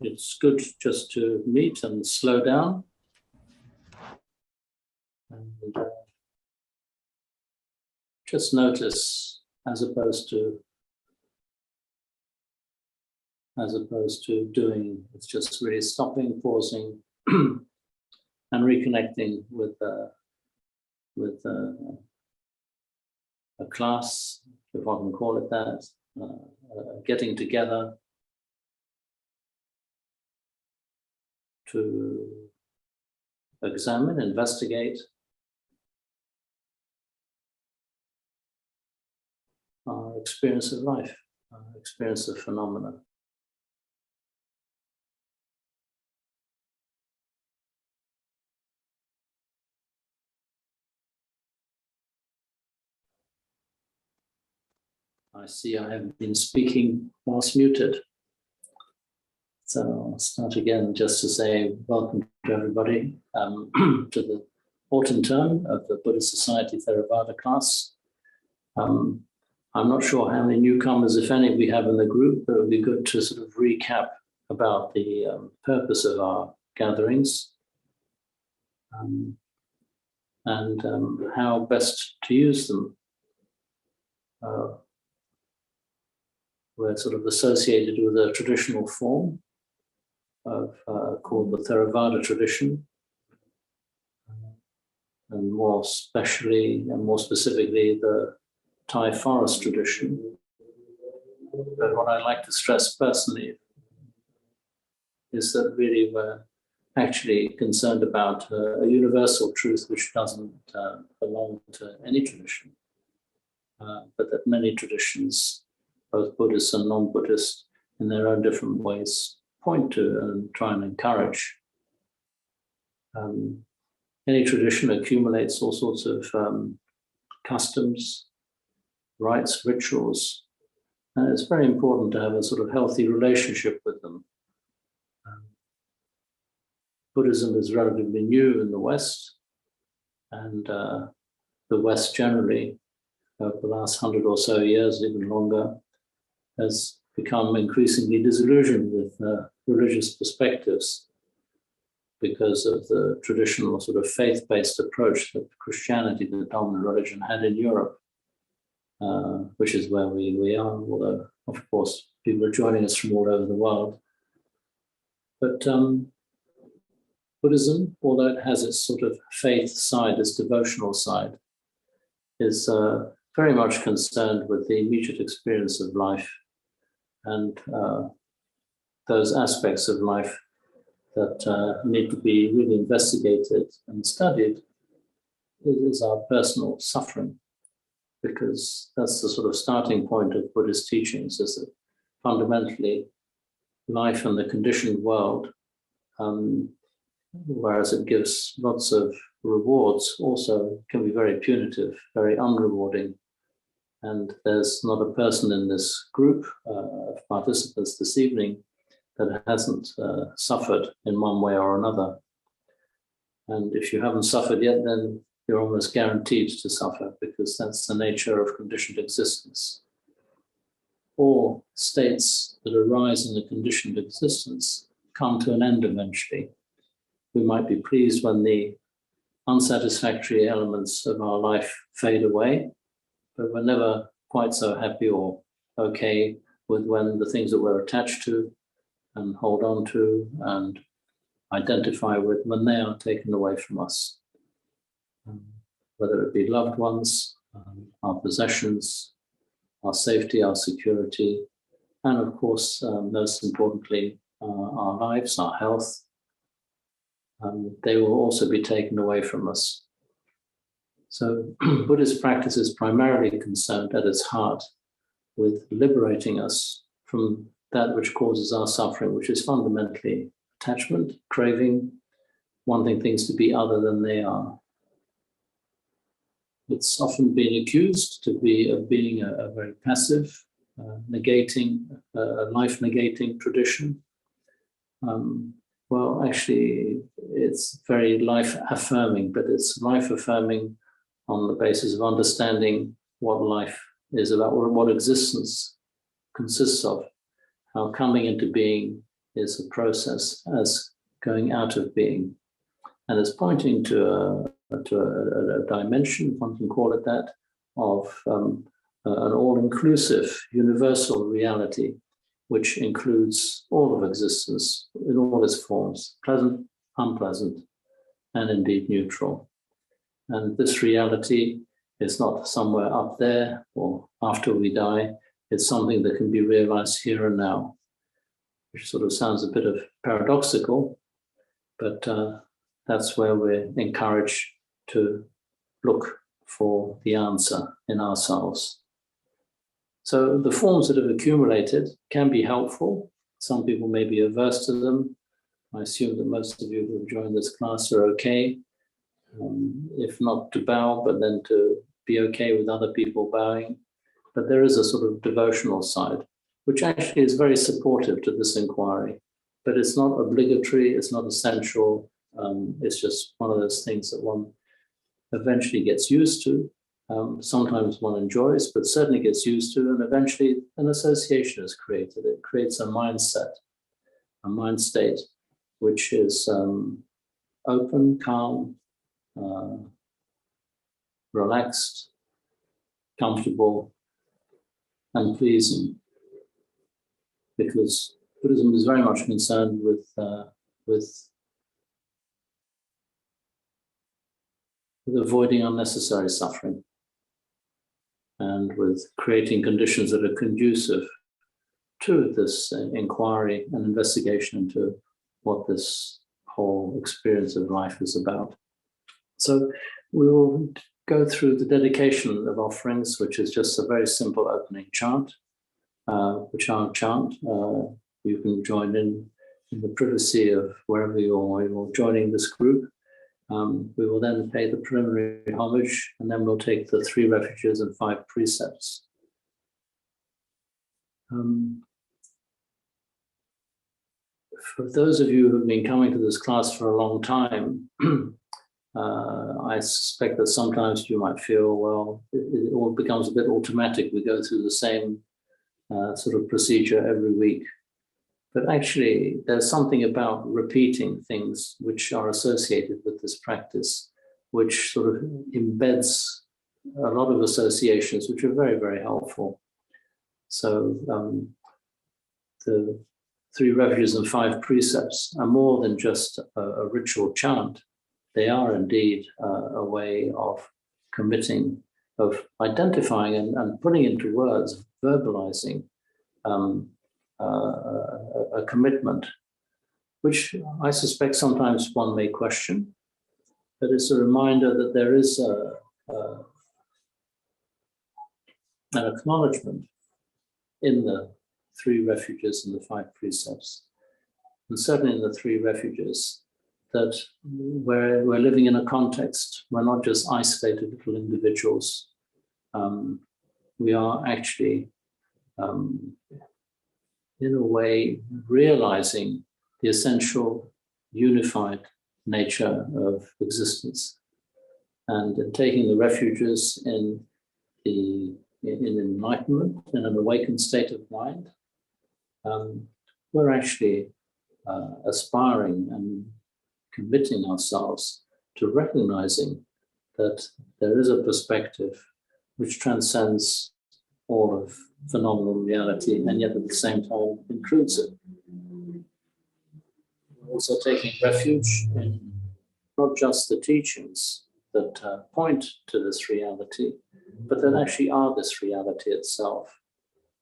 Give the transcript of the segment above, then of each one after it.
it's good just to meet and slow down and just notice, as opposed to doing. It's just really stopping, pausing, and reconnecting with a class, if one can call it that, getting together to examine, investigate our experience of life, our experience of phenomena. I see I have been speaking whilst muted. So I'll start again just to say welcome to everybody to the autumn term of the Buddhist Society Theravada class. I'm not sure how many newcomers, if any, we have in the group, but it would be good to sort of recap about the purpose of our gatherings and how best to use them. We're sort of associated with a traditional form of called the Theravada tradition, and more specifically the Thai forest tradition. But what I'd like to stress personally is that really we're actually concerned about a universal truth which doesn't belong to any tradition, but that many traditions, both Buddhist and non-Buddhist, in their own different ways, point to and try and encourage. Any tradition accumulates all sorts of customs, rites, rituals, and it's very important to have a sort of healthy relationship with them. Buddhism is relatively new in the West, and the West generally, over the last 100 or so years, even longer, has become increasingly disillusioned with religious perspectives because of the traditional sort of faith-based approach that Christianity, the dominant religion, had in Europe, which is where we are, although, of course, people are joining us from all over the world. But Buddhism, although it has its sort of faith side, its devotional side, is very much concerned with the immediate experience of life and those aspects of life that need to be really investigated and studied is our personal suffering, because that's the sort of starting point of Buddhist teachings, is that fundamentally life in the conditioned world, whereas it gives lots of rewards, also can be very punitive, very unrewarding. And there's not a person in this group of participants this evening that hasn't suffered in one way or another. And if you haven't suffered yet, then you're almost guaranteed to suffer, because that's the nature of conditioned existence. All states that arise in a conditioned existence come to an end eventually. We might be pleased when the unsatisfactory elements of our life fade away, but we're never quite so happy or okay with when the things that we're attached to and hold on to and identify with, when they are taken away from us. Whether it be loved ones, our possessions, our safety, our security, and of course, most importantly, our lives, our health, they will also be taken away from us. So Buddhist practice is primarily concerned at its heart with liberating us from that which causes our suffering, which is fundamentally attachment, craving, wanting things to be other than they are. It's often been accused of being a very passive, life-negating tradition. Well, actually, it's very life-affirming, but it's life-affirming on the basis of understanding what life is about, or what existence consists of, how coming into being is a process as going out of being, and is pointing to a dimension, one can call it that, of an all-inclusive universal reality, which includes all of existence in all its forms, pleasant, unpleasant, and indeed neutral. And this reality is not somewhere up there or after we die. It's something that can be realized here and now, which sort of sounds a bit of paradoxical, but that's where we're encouraged to look for the answer in ourselves. So the forms that have accumulated can be helpful. Some people may be averse to them. I assume that most of you who have joined this class are okay, if not to bow, but then to be okay with other people bowing. But there is a sort of devotional side, which actually is very supportive to this inquiry. But it's not obligatory, it's not essential. It's just one of those things that one eventually gets used to. Sometimes one enjoys, but certainly gets used to, and eventually an association is created. It creates a mindset, a mind state, which is open, calm, relaxed, comfortable, and pleasing. Because Buddhism is very much concerned with avoiding unnecessary suffering and with creating conditions that are conducive to this inquiry and investigation into what this whole experience of life is about. So we will go through the dedication of offerings, which is just a very simple opening chant, Ajahn Chah. You can join in the privacy of wherever you're joining this group. We will then pay the preliminary homage, and then we'll take the 3 refuges and 5 precepts. For those of you who've been coming to this class for a long time, I suspect that sometimes you might feel, well, it all becomes a bit automatic. We go through the same sort of procedure every week. But actually, there's something about repeating things which are associated with this practice, which sort of embeds a lot of associations, which are very, very helpful. So the 3 refuges and 5 precepts are more than just a ritual chant. They are indeed a way of committing, of identifying and putting into words, verbalizing a commitment, which I suspect sometimes one may question, but it's a reminder that there is an acknowledgement in the 3 refuges and the 5 precepts, and certainly in the 3 refuges, that we're living in a context. We're not just isolated little individuals. We are actually, in a way, realizing the essential unified nature of existence. And in taking the refuges in enlightenment, in an awakened state of mind, we're actually aspiring and committing ourselves to recognizing that there is a perspective which transcends all of phenomenal reality, and yet at the same time includes it. We're also taking refuge in not just the teachings that point to this reality, but that actually are this reality itself.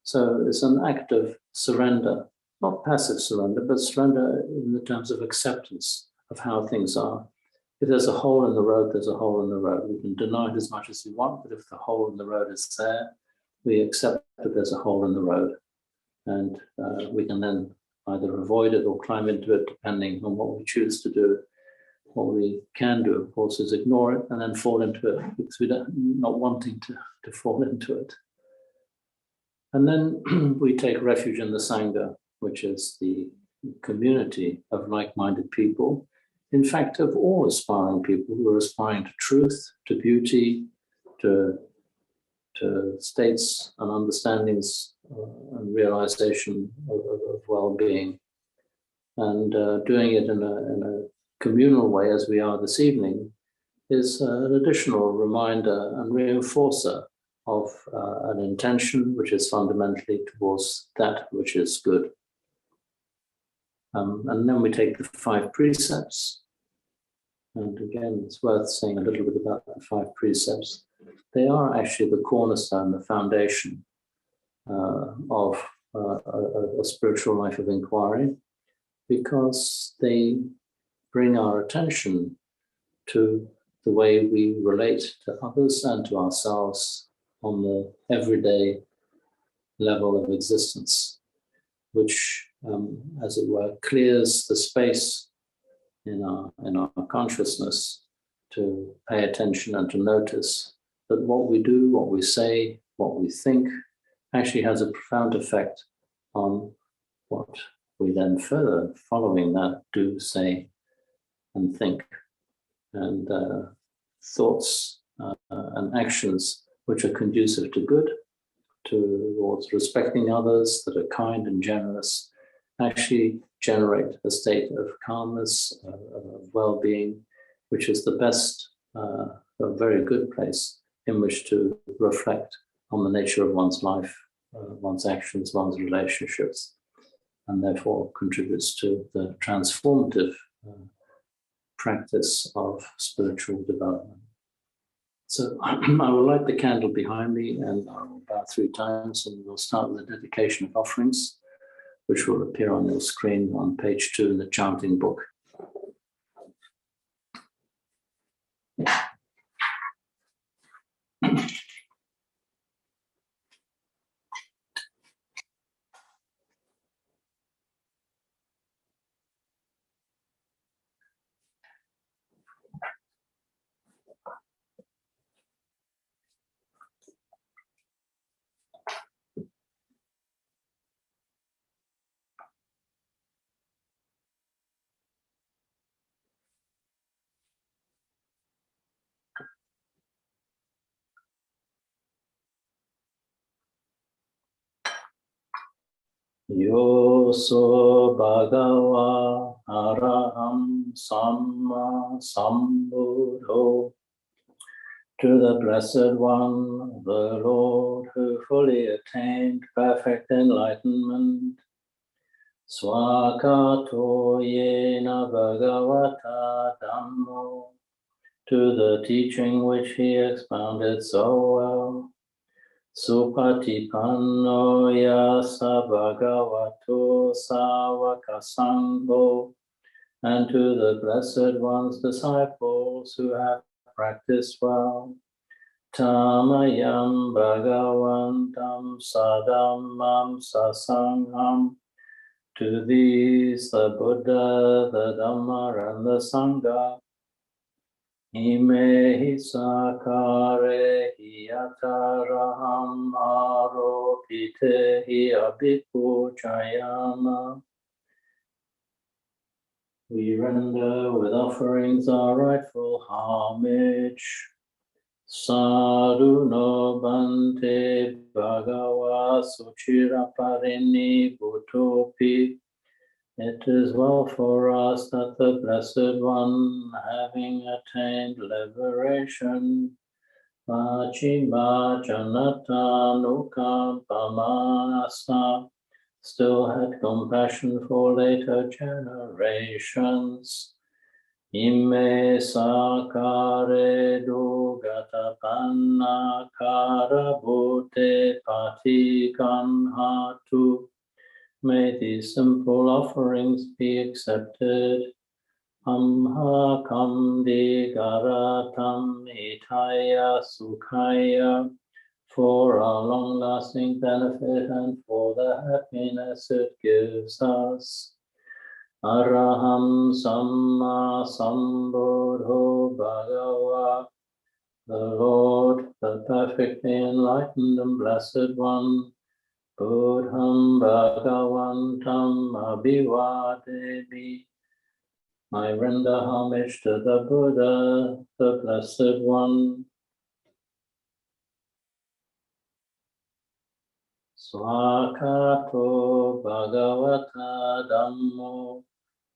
So it's an act of surrender, not passive surrender, but surrender in the terms of acceptance of how things are. If there's a hole in the road, there's a hole in the road. We can deny it as much as we want, but if the hole in the road is there, we accept that there's a hole in the road. And we can then either avoid it or climb into it, depending on what we choose to do. What we can do, of course, is ignore it and then fall into it because we're not wanting to fall into it. And then we take refuge in the Sangha, which is the community of like-minded people, in fact, of all aspiring people who are aspiring to truth, to beauty, to states and understandings and realization of well-being. And doing it in a communal way as we are this evening is an additional reminder and reinforcer of an intention which is fundamentally towards that which is good. And then we take the 5 precepts. And again, it's worth saying a little bit about the 5 precepts. They are actually the cornerstone, the foundation of a spiritual life of inquiry, because they bring our attention to the way we relate to others and to ourselves on the everyday level of existence, which, as it were, clears the space in our consciousness to pay attention and to notice that what we do, what we say, what we think actually has a profound effect on what we then further, following that, do, say, and think. And thoughts and actions which are conducive to good, towards respecting others, that are kind and generous, actually generate a state of calmness, of well-being, which is the best, a very good place in which to reflect on the nature of one's life, one's actions, one's relationships, and therefore contributes to the transformative practice of spiritual development. So I will light the candle behind me and I will bow 3 times, and we'll start with the dedication of offerings, which will appear on your screen on page 2 in the chanting book. Yoso Bhagava Araham Samma Sambuddho. To the Blessed One, the Lord, who fully attained perfect enlightenment. Swakato yena Bhagavata Dhammo. To the teaching which he expounded so well. Supatipanno yasa bhagavato savaka sangho, and to the Blessed One's disciples who have practiced well. Tamayam bhagavantam sadammam sasangham. To these the Buddha, the Dhamma, and the Sangha. Imehi sakare hiyataraham aropite hi abhiku chayama. We render with offerings our rightful homage. Sadhu no bante bhagava suchiraparini bhutopi. It is well for us that the Blessed One, having attained liberation, Machima Janata Nukam Pamanasa, still had compassion for later generations. Ime sakare dugata panna karabute patikanhatu. May these simple offerings be accepted. Amha kamdi garatam itaya sukhaya, for our long-lasting benefit and for the happiness it gives us. Araham Samma Sambuddho Bhagava, the Lord, the perfectly enlightened and blessed One, Buddham Bhagavantam Abhivademi. I render homage to the Buddha, the Blessed One. Swakato Bhagavata Dhammo.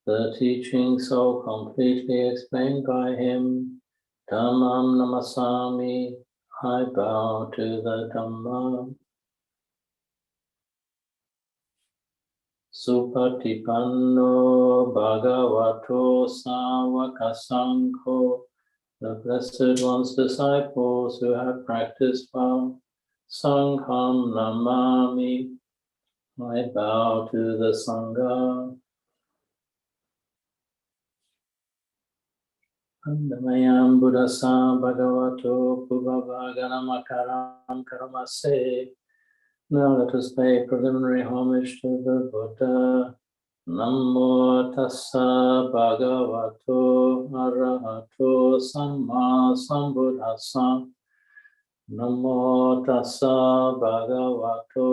the teaching so completely explained by him. Dhammam namasami, I bow to the Dhamma. Supatipanno bhagavato sāvaka saṅkho, the Blessed One's disciples who have practiced well. Sangham namami, I bow to the Sangha. Andamayam buddhasa bhagavato pubhavaganamakaram karamase. Now let us pay preliminary homage to the Buddha. Namo tassa bhagavato arahato samma sambuddhassa. Namo tassa bhagavato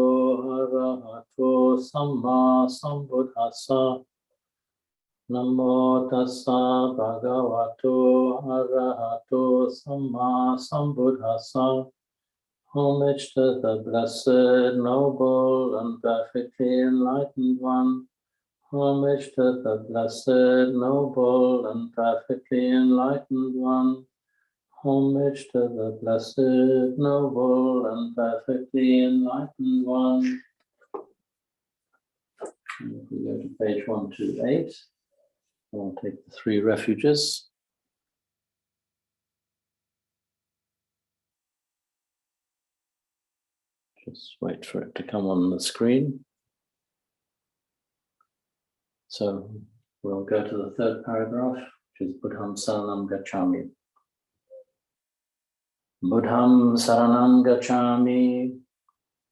arahato samma sambuddhassa. Namo tassa bhagavato arahato samma sambuddhassa. Homage to the Blessed, Noble, and Perfectly Enlightened One. Homage to the Blessed, Noble, and Perfectly Enlightened One. Homage to the Blessed, Noble, and Perfectly Enlightened One. And if we go to page 128, I'll take the three refuges. Just wait for it to come on the screen. So we'll go to the third paragraph, which is Buddham Saranam Gacchami. Buddham Saranam Gacchami,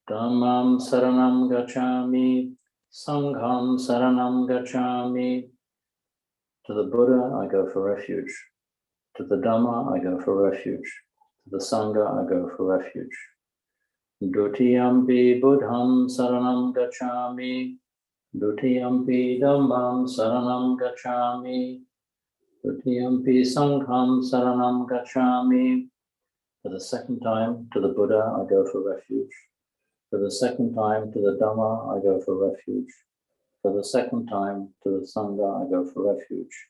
Dhammam Saranam Gacchami, Sangham Saranam Gacchami. To the Buddha, I go for refuge. To the Dhamma, I go for refuge. To the Sangha, I go for refuge. Dutiyampi Buddham Saranam Gacchami, Dutiyampi Dhammam Saranam Gacchami, Dutiyampi Sangham Saranam Gacchami. For the second time, to the Buddha, I go for refuge. For the second time, to the Dhamma, I go for refuge. For the second time, to the Sangha, I go for refuge.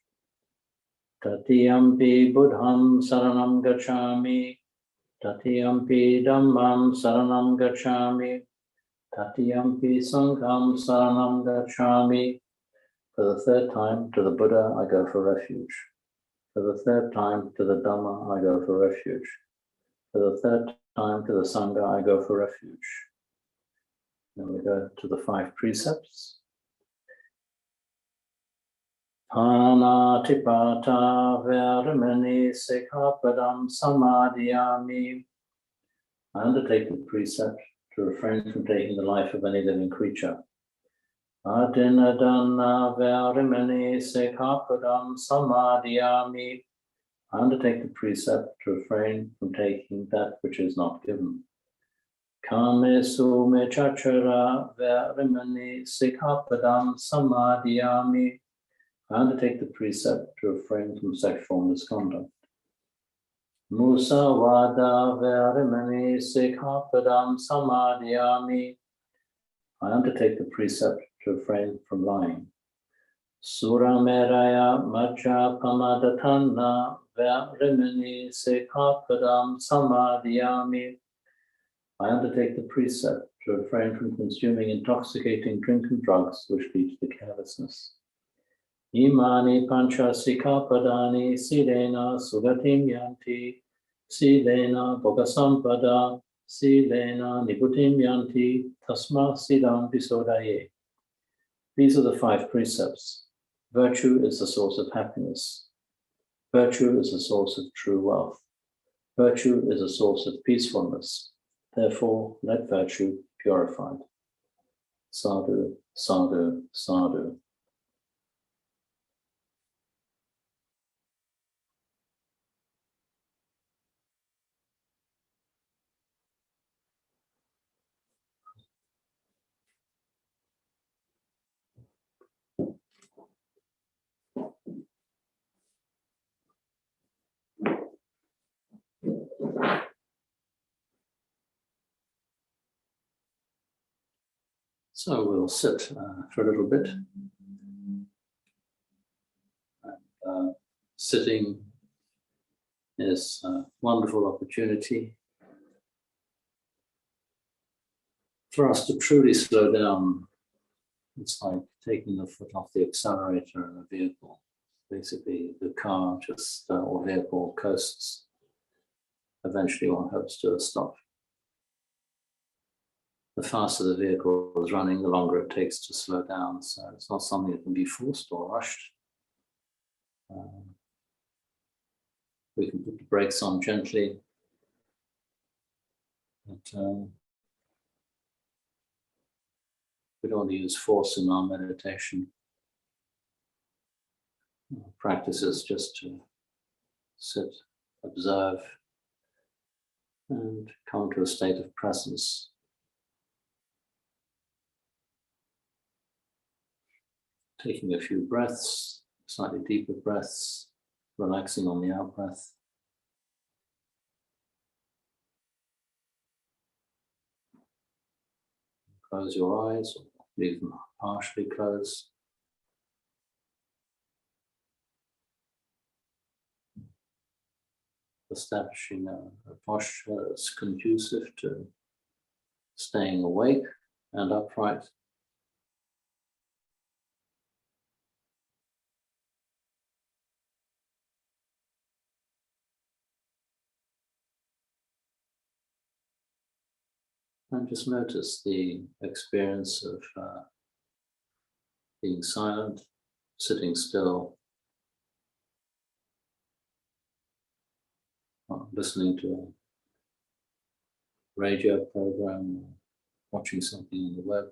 Tatiyampi Buddham Saranam Gacchami, Tatiyampi Dhammam Saranam Gacchami, Tatiyampi Sangham Saranam Gacchami. For the third time, to the Buddha, I go for refuge. For the third time, to the Dhamma, I go for refuge. For the third time, to the Sangha, I go for refuge. Then we go to the 5 precepts. Anatipata veramani sikhapadam samadhyami. I undertake the precept to refrain from taking the life of any living creature. Adinadana veramani sikhapadam samadhyami. I undertake the precept to refrain from taking that which is not given. Kamesu mechachara veramani sikhapadam samadhyami. I undertake the precept to refrain from sexual misconduct. Musavada veramani sikhapadam samadhyami. I undertake the precept to refrain from lying. Surameraya majja pamadatana veramani sikhapadam samadhyami. I undertake the precept to refrain from consuming intoxicating drink and drugs which lead to carelessness. Imani pancha sikhapadani silena sugatim yanti, silena bhogasampada, silena nibutim yanti, tasma sidam visodaye. These are the 5 precepts. Virtue is the source of happiness. Virtue is the source of true wealth. Virtue is a source of peacefulness. Therefore, let virtue be purified. Sadhu, sadhu, sadhu. So we'll sit for a little bit. Sitting is a wonderful opportunity for us to truly slow down. It's like taking the foot off the accelerator in a vehicle. Basically, the car just, or vehicle coasts. Eventually, one hopes to a stop. The faster the vehicle is running, the longer it takes to slow down. So it's not something that can be forced or rushed. We can put the brakes on gently, but we don't want to use force in our meditation. Our practice is just to sit, observe, and come to a state of presence. Taking a few breaths, slightly deeper breaths, relaxing on the out breath. Close your eyes, or leave them partially closed. Establishing a posture that's conducive to staying awake and upright. And just notice the experience of being silent, sitting still, listening to a radio program, watching something on the web,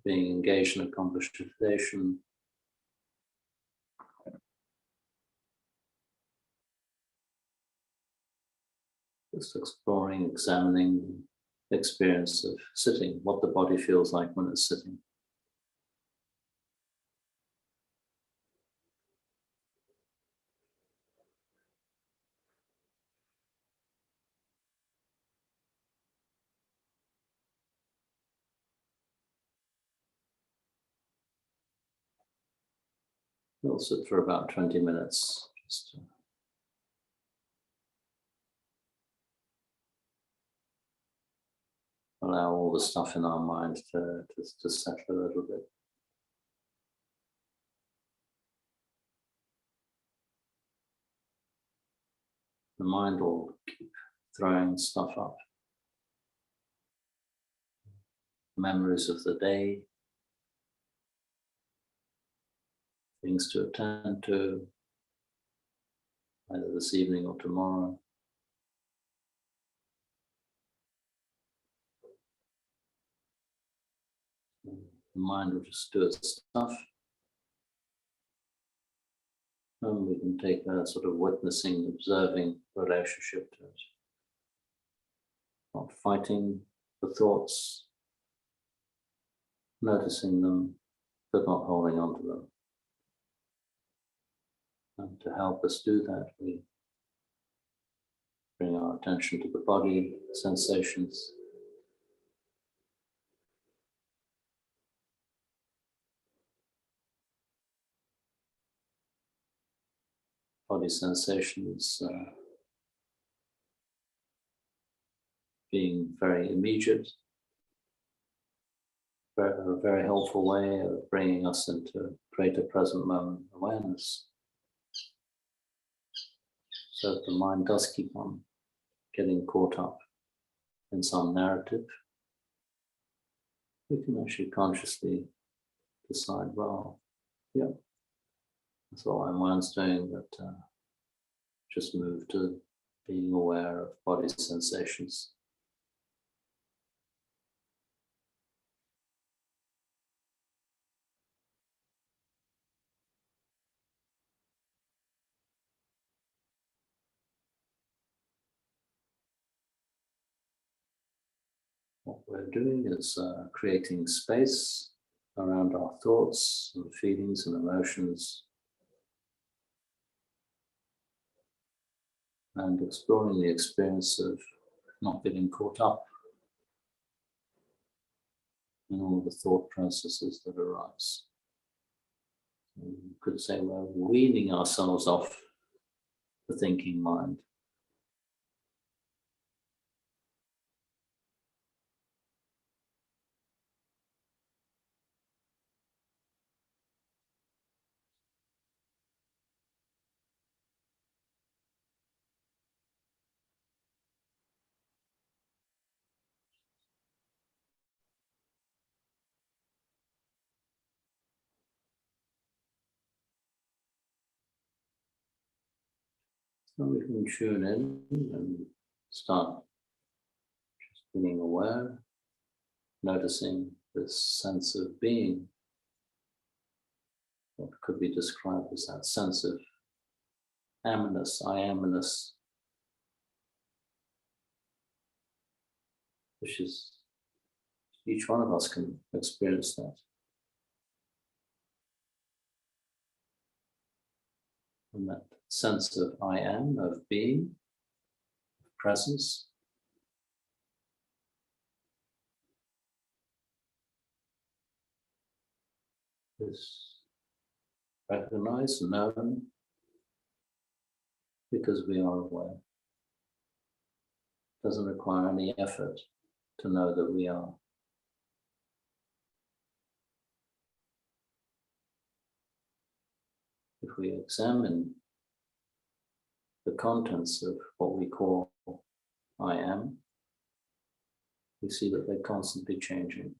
being engaged in a conversation. Just exploring, examining the experience of sitting, what the body feels like when it's sitting. We'll sit for about 20 minutes, just to allow all the stuff in our mind to settle a little bit. The mind will keep throwing stuff up. Memories of the day, things to attend to, either this evening or tomorrow. The mind will just do its stuff. And we can take a sort of witnessing, observing relationship to it. Not fighting the thoughts, noticing them, but not holding on to them. And to help us do that, we bring our attention to the body, sensations. Body sensations being very immediate, a very helpful way of bringing us into greater present moment awareness. So if the mind does keep on getting caught up in some narrative, we can actually consciously decide, well, yeah, that's what my mind's doing, but just move to being aware of body sensations. What we're doing is creating space around our thoughts and feelings and emotions, and exploring the experience of not getting caught up in all the thought processes that arise. We could say we're weaning ourselves off the thinking mind. So we can tune in and start just being aware, noticing this sense of being, what could be described as that sense of amness, I amness, which is, each one of us can experience that. And that sense of I am, of being, of presence, is recognized, known, because we are aware. It doesn't require any effort to know that we are. If we examine the contents of what we call I am, we see that they're constantly changing.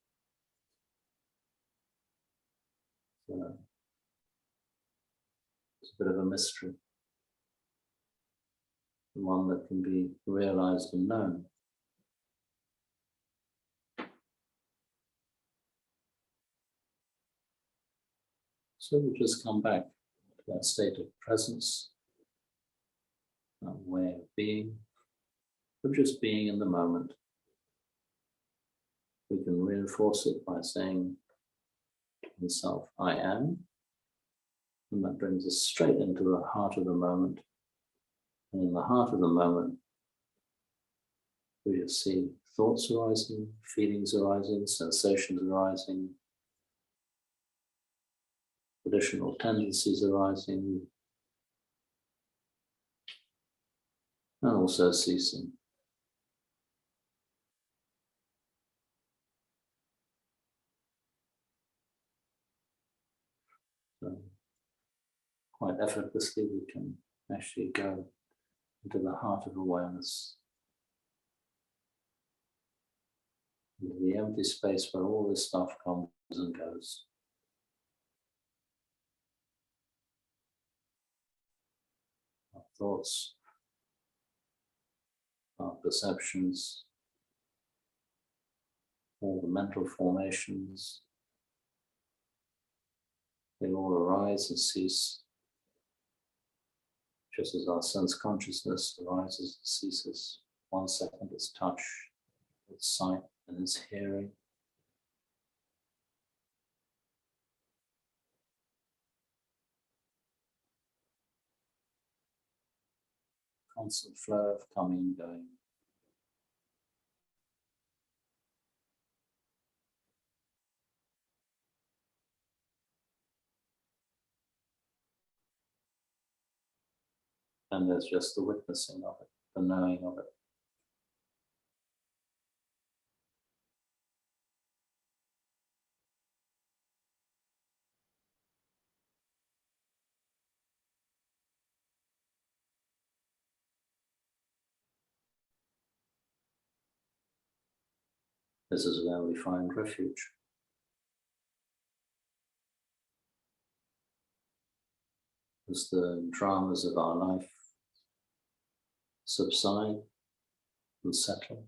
So it's a bit of a mystery, one that can be realized and known. So we just come back to that state of presence, that way of being, of just being in the moment. We can reinforce it by saying to oneself, I am, and that brings us straight into the heart of the moment. And in the heart of the moment, we just see thoughts arising, feelings arising, sensations arising, traditional tendencies arising, and also ceasing. So quite effortlessly, we can actually go into the heart of awareness, into the empty space where all this stuff comes and goes. Our thoughts, our perceptions, all the mental formations, they all arise and cease, just as our sense consciousness arises and ceases. 1 second it's touch, it's sight, and it's hearing. Constant flow of coming and going. And there's just the witnessing of it, the knowing of it. This is where we find refuge. As the dramas of our life subside and settle,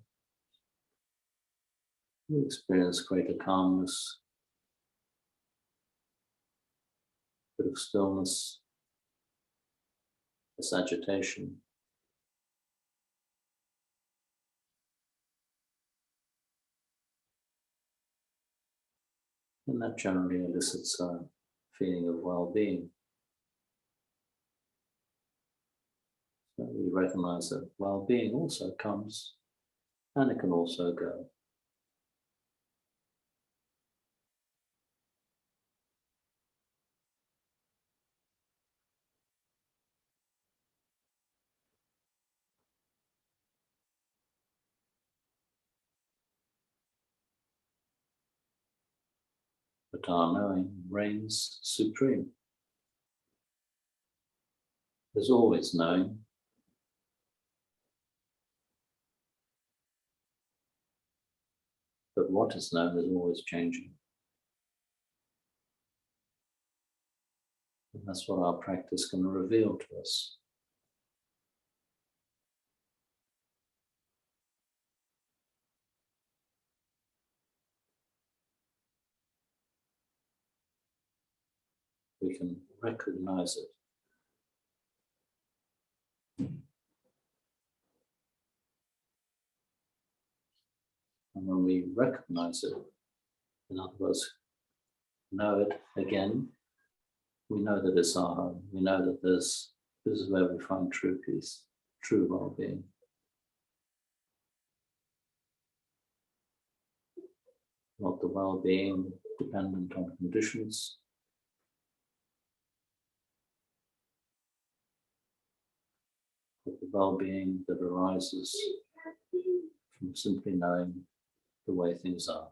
we experience greater calmness, a bit of stillness, less agitation. And that generally elicits a feeling of well-being. So we recognize that well-being also comes and it can also go. but our knowing reigns supreme. There's always knowing, but what is known is always changing. And that's what our practice can reveal to us. We can recognize it. And when we recognize it, in other words, know it again, we know that it's our home. We know that this is where we find true peace, true well-being. Not the well-being dependent on conditions, but the well-being that arises from simply knowing the way things are.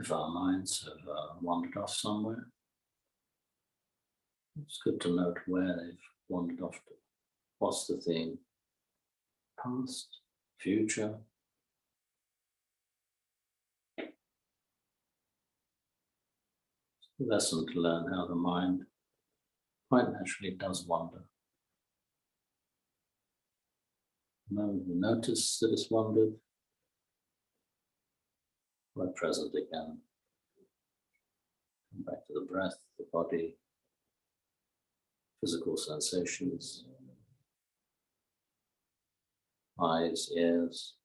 If our minds have wandered off somewhere, it's good to note where they've wandered off to. What's the theme? Past, future. It's a lesson to learn how the mind quite naturally does wander. The moment we notice that it's wandered, we're present again. Come back to the breath, the body, physical sensations, eyes, ears,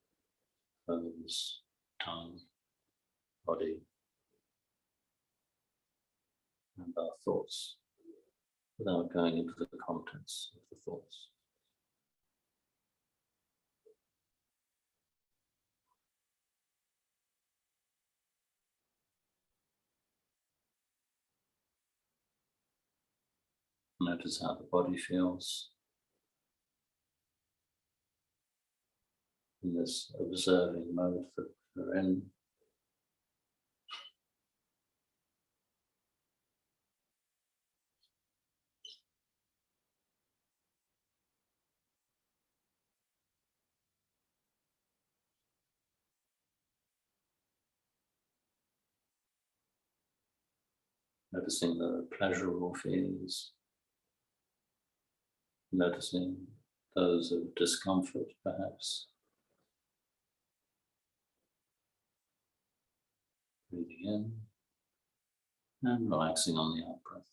nose, tongue, body, and our thoughts, without going into the contents of the thoughts. Notice how the body feels in this observing mode that we're in. Noticing the pleasurable feelings, noticing those of discomfort, perhaps. Breathing in and relaxing on the out breath.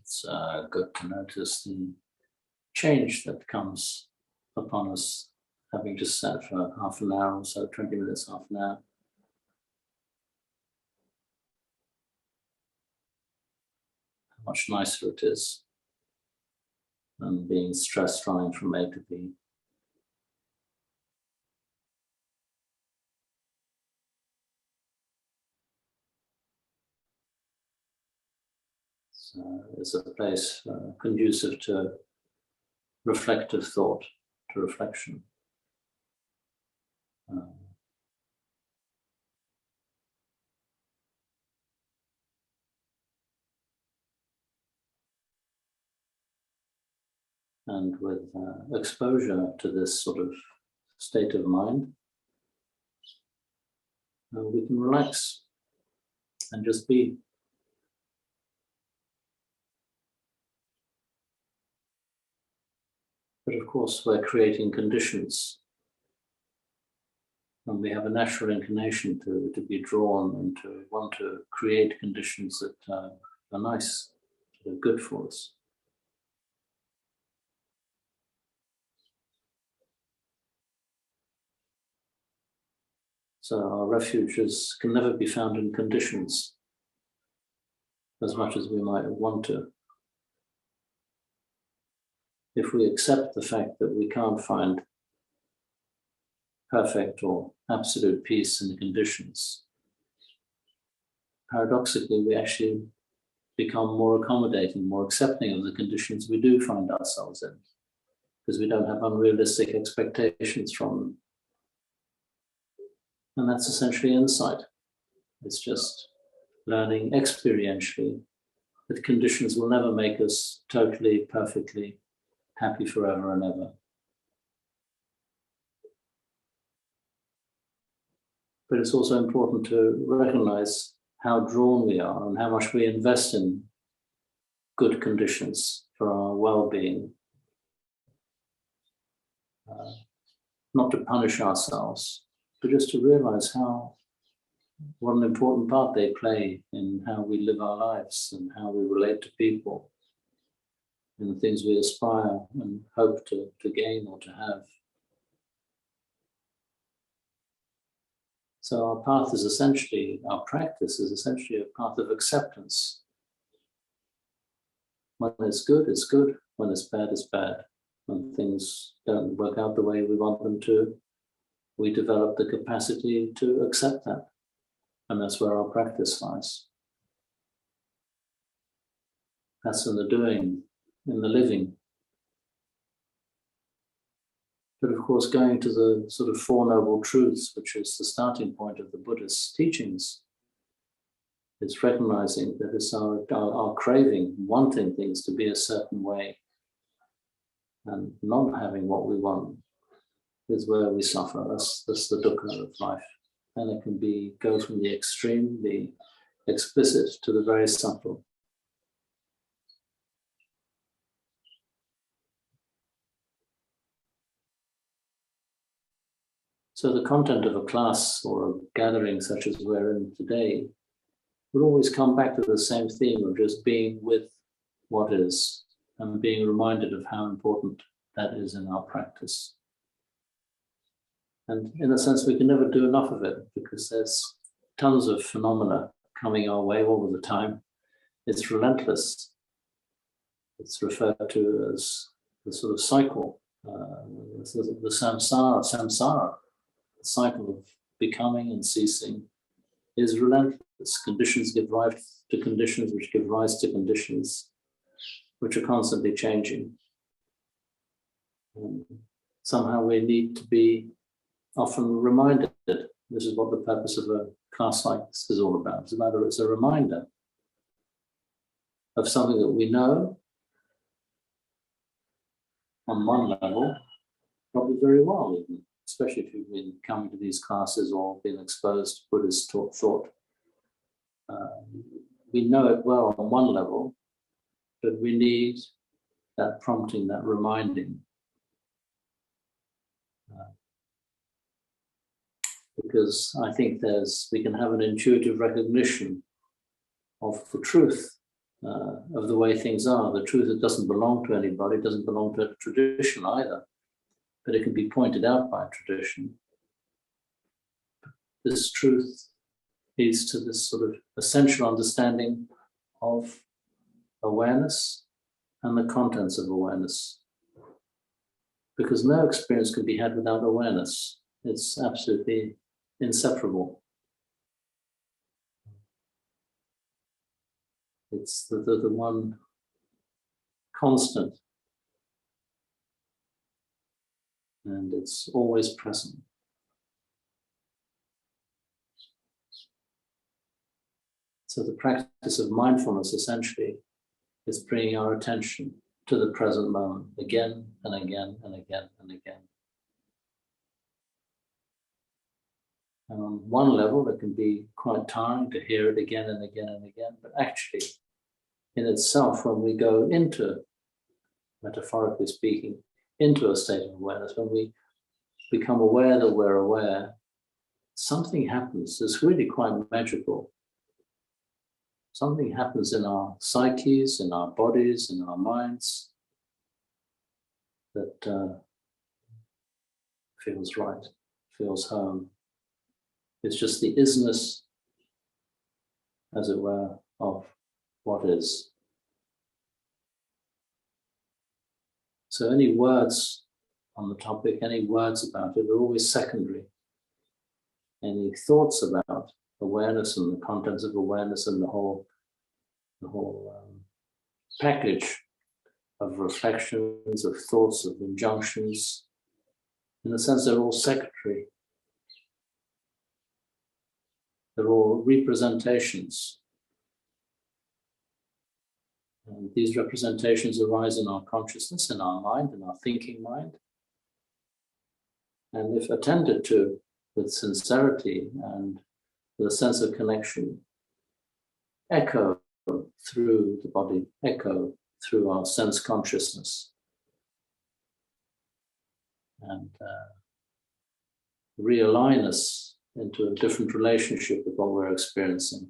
It's good to notice the change that comes upon us, having just sat for half an hour or so, 20 minutes, half an hour. How much nicer it is than being stressed trying from A to B. So it's a place conducive to reflective thought, to reflection. And with exposure to this sort of state of mind, we can relax and just be. But of course, we're creating conditions, and we have a natural inclination to be drawn and to want to create conditions that are nice, that are good for us. So our refuges can never be found in conditions as much as we might want to. If we accept the fact that we can't find perfect or absolute peace in the conditions, paradoxically, we actually become more accommodating, more accepting of the conditions we do find ourselves in, because we don't have unrealistic expectations from them. And that's essentially insight. It's just learning experientially that conditions will never make us totally, perfectly happy forever and ever. But it's also important to recognize how drawn we are and how much we invest in good conditions for our well-being. Not to punish ourselves, but just to realize what an important part they play in how we live our lives and how we relate to people and the things we aspire and hope to gain or to have. So our path is essentially, our practice is essentially a path of acceptance. When it's good, it's good. When it's bad, it's bad. When things don't work out the way we want them to, we develop the capacity to accept that. And that's where our practice lies. That's in the doing, in the living. But of course, going to the sort of Four Noble Truths, which is the starting point of the Buddhist teachings, it's recognizing that it's our craving, wanting things to be a certain way, and not having what we want is where we suffer. That's the dukkha of life. And it can go from the extreme, the explicit, to the very subtle. So the content of a class or a gathering such as we're in today will always come back to the same theme of just being with what is and being reminded of how important that is in our practice. And in a sense, we can never do enough of it because there's tons of phenomena coming our way all the time. It's relentless. It's referred to as the sort of cycle, the samsara, the cycle of becoming and ceasing is relentless. Conditions give rise to conditions, which give rise to conditions, which are constantly changing. And somehow we need to be often reminded. This is what the purpose of a class like this is all about. It's a reminder of something that we know on one level, probably very well, even, especially if you've been coming to these classes or been exposed to Buddhist thought. We know it well on one level, but we need that prompting, that reminding. Because I think we can have an intuitive recognition of the truth of the way things are. The truth that doesn't belong to anybody, doesn't belong to a tradition either, but it can be pointed out by a tradition. This truth leads to this sort of essential understanding of awareness and the contents of awareness. Because no experience can be had without awareness. It's absolutely inseparable. It's the one constant, and it's always present. So the practice of mindfulness essentially is bringing our attention to the present moment again and again and again and again. And on one level, it can be quite tiring to hear it again and again and again, but actually, in itself, when we go into, metaphorically speaking, into a state of awareness, when we become aware that we're aware, something happens that's really quite magical. Something happens in our psyches, in our bodies, in our minds that feels right, feels home. It's just the isness, as it were, of what is. So any words on the topic, any words about it are always secondary. Any thoughts about awareness and the contents of awareness and the whole package of reflections, of thoughts, of injunctions, in a sense they're all secondary. They're all representations. And these representations arise in our consciousness, in our mind, in our thinking mind. And if attended to with sincerity and with a sense of connection, echo through the body, echo through our sense consciousness, and realign us into a different relationship with what we're experiencing.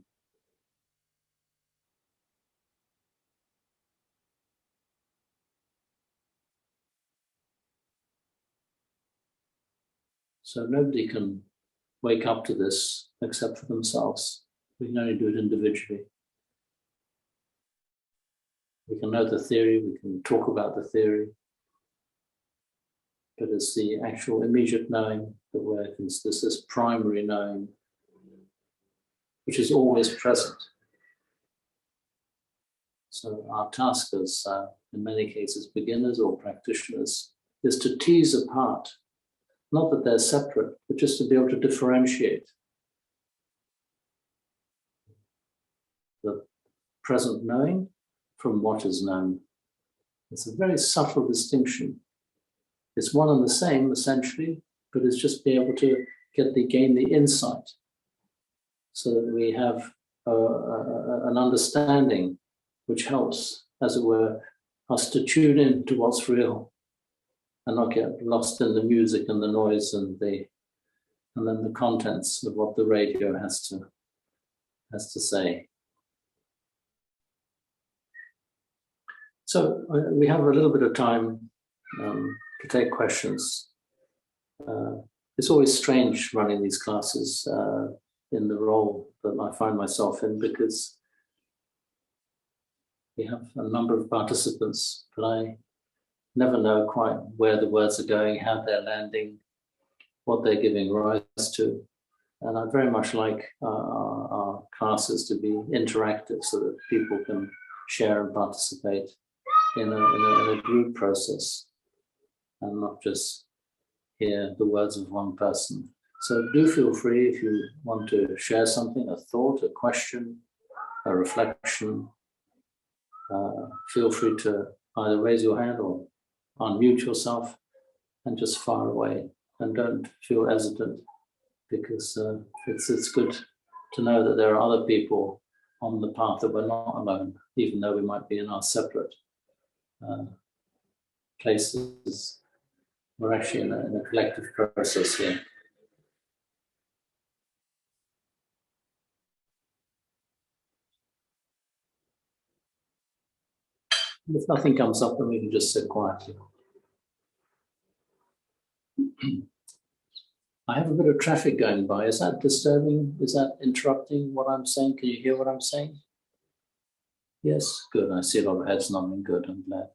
So nobody can wake up to this except for themselves. We can only do it individually. We can know the theory, we can talk about the theory, but it's the actual immediate knowing that we're, this primary knowing, which is always present. So our task as, in many cases, beginners or practitioners, is to tease apart, not that they're separate, but just to be able to differentiate the present knowing from what is known. It's a very subtle distinction. It's one and the same, essentially, but it's just be able to gain the insight so that we have an understanding which helps, as it were, us to tune in to what's real and not get lost in the music and the noise and then the contents of what the radio has to say. So we have a little bit of time to take questions. It's always strange running these classes in the role that I find myself in, because we have a number of participants, but I never know quite where the words are going, how they're landing, what they're giving rise to. And I very much like our classes to be interactive so that people can share and participate in a group process and not just hear the words of one person. So do feel free if you want to share something, a thought, a question, a reflection. Feel free to either raise your hand or unmute yourself and just fire away. And don't feel hesitant, because it's good to know that there are other people on the path, that we're not alone, even though we might be in our separate places. We're actually in a collective process here. If nothing comes up, then we can just sit quietly. I have a bit of traffic going by. Is that disturbing? Is that interrupting what I'm saying? Can you hear what I'm saying? Yes, good. I see a lot of heads nodding. Good, I'm glad.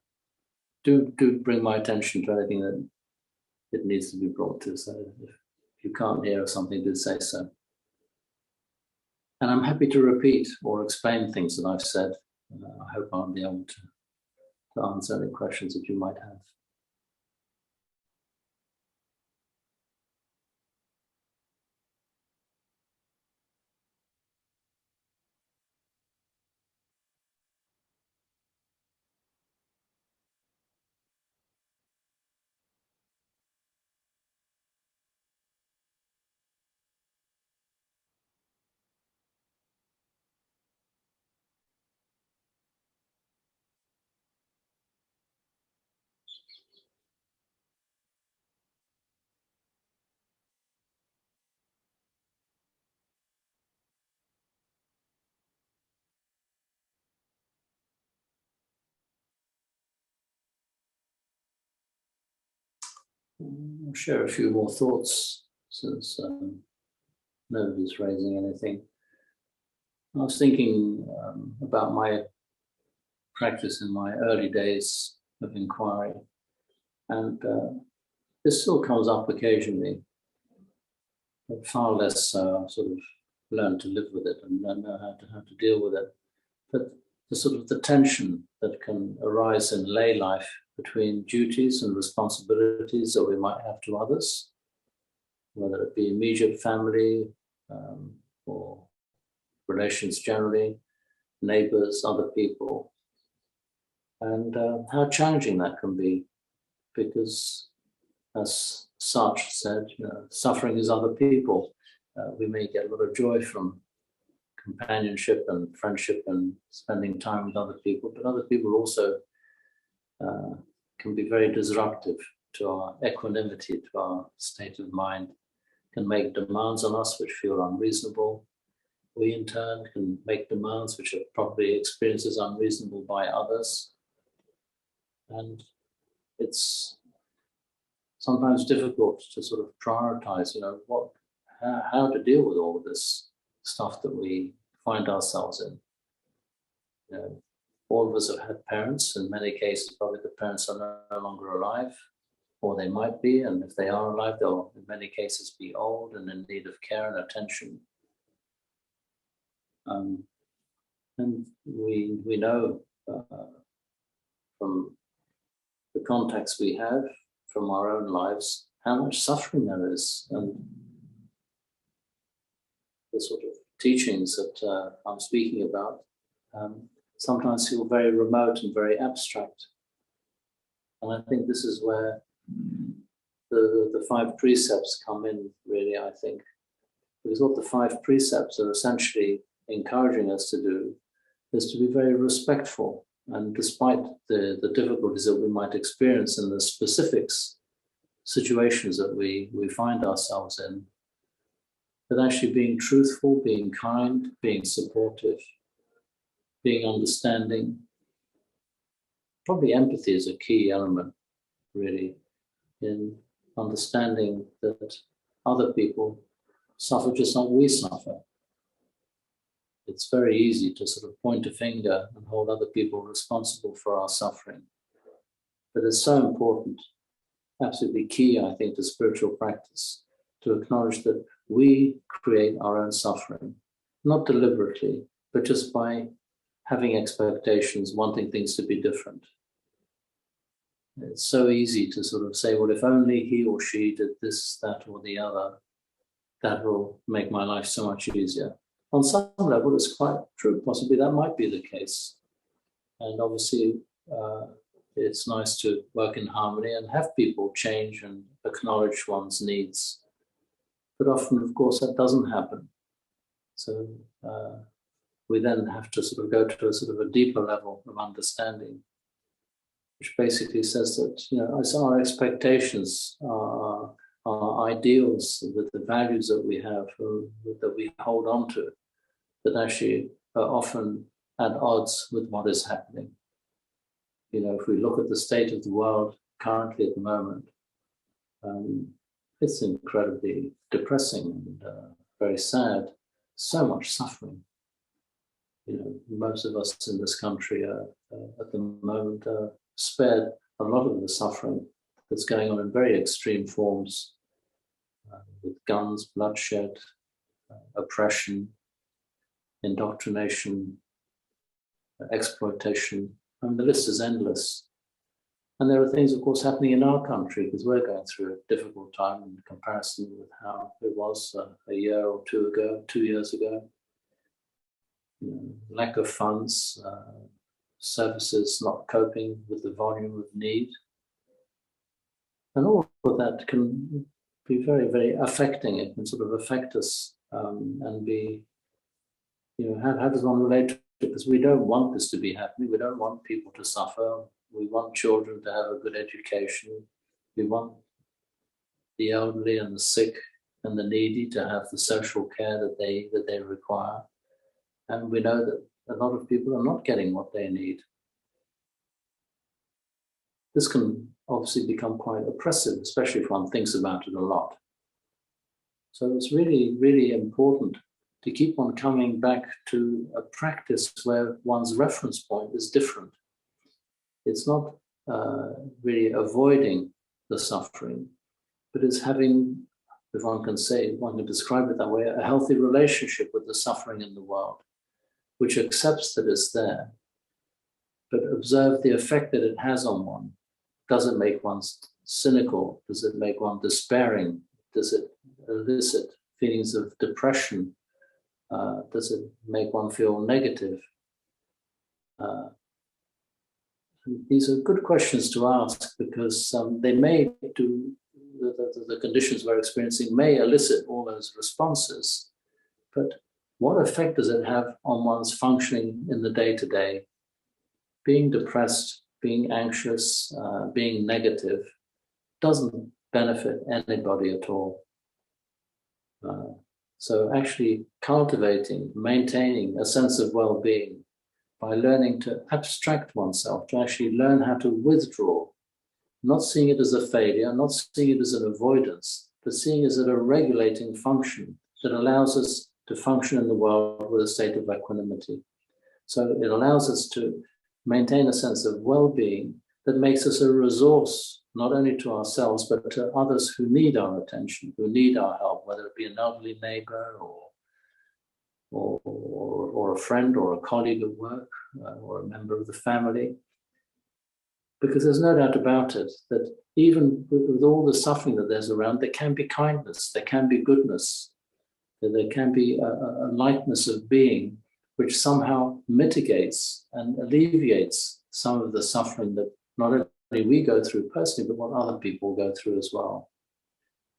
Do bring my attention to anything that it needs to be brought to. So if you can't hear something, do say so. And I'm happy to repeat or explain things that I've said. I hope I'll be able to answer any questions that you might have. I'll share a few more thoughts since nobody's raising anything. I was thinking about my practice in my early days of inquiry, and this still comes up occasionally, but far less sort of learn to live with it and know how to deal with it. But the sort of the tension that can arise in lay life between duties and responsibilities that we might have to others, whether it be immediate family or relations generally, neighbors, other people, and how challenging that can be, because as Sartre said, suffering is other people. We may get a lot of joy from companionship and friendship and spending time with other people, but other people also can be very disruptive to our equanimity, to our state of mind, can make demands on us which feel unreasonable. We in turn can make demands which are probably experienced as unreasonable by others. And it's sometimes difficult to sort of prioritize, how to deal with all of this stuff that we find ourselves in. All of us have had parents. In many cases, probably the parents are no longer alive, or they might be, and if they are alive, they'll in many cases be old and in need of care and attention. And we know from the contacts we have from our own lives how much suffering there is, and the sort of teachings that I'm speaking about sometimes feel very remote and very abstract. And I think this is where the five precepts come in, really, I think. Because what the five precepts are essentially encouraging us to do is to be very respectful. And despite the difficulties that we might experience in the specifics, situations that we find ourselves in, but actually being truthful, being kind, being supportive, being understanding. Probably empathy is a key element, really, in understanding that other people suffer just like we suffer. It's very easy to sort of point a finger and hold other people responsible for our suffering. But it's so important, absolutely key, I think, to spiritual practice, to acknowledge that we create our own suffering, not deliberately, but just by having expectations, wanting things to be different. It's so easy to sort of say, well, if only he or she did this, that, or the other, that will make my life so much easier. On some level, it's quite true. Possibly that might be the case. And obviously, it's nice to work in harmony and have people change and acknowledge one's needs. But often, of course, that doesn't happen. So we then have to sort of go to a sort of a deeper level of understanding, which basically says that, as our expectations, our ideals, the values that we have, that we hold on to, that actually are often at odds with what is happening. if we look at the state of the world currently at the moment, it's incredibly depressing and very sad. So much suffering. Most of us in this country are at the moment spared a lot of the suffering that's going on in very extreme forms, with guns, bloodshed, oppression, indoctrination, exploitation. The list is endless. And there are things, of course, happening in our country because we're going through a difficult time in comparison with how it was a year or 2 years ago. Lack of funds, services not coping with the volume of need. And all of that can be very, very affecting. It can sort of affect us and be, how does one relate to it? Because we don't want this to be happening. We don't want people to suffer. We want children to have a good education. We want the elderly and the sick and the needy to have the social care that they require. And we know that a lot of people are not getting what they need. This can obviously become quite oppressive, especially if one thinks about it a lot. So it's really, really important to keep on coming back to a practice where one's reference point is different. It's not really avoiding the suffering, but it's having, if one can describe it that way, a healthy relationship with the suffering in the world, which accepts that it's there, but observe the effect that it has on one. Does it make one cynical? Does it make one despairing? Does it elicit feelings of depression? Does it make one feel negative? These are good questions to ask because they may do, the conditions we're experiencing may elicit all those responses, but what effect does it have on one's functioning in the day-to-day? Being depressed, being anxious, being negative doesn't benefit anybody at all. So actually cultivating, maintaining a sense of well-being by learning to abstract oneself, to actually learn how to withdraw, not seeing it as a failure, not seeing it as an avoidance, but seeing it as a regulating function that allows us to function in the world with a state of equanimity. So it allows us to maintain a sense of well-being that makes us a resource, not only to ourselves, but to others who need our attention, who need our help, whether it be an elderly neighbor or a friend or a colleague at work or a member of the family. Because there's no doubt about it that even with all the suffering that there's around, there can be kindness, there can be goodness, there can be a lightness of being which somehow mitigates and alleviates some of the suffering that not only we go through personally, but what other people go through as well.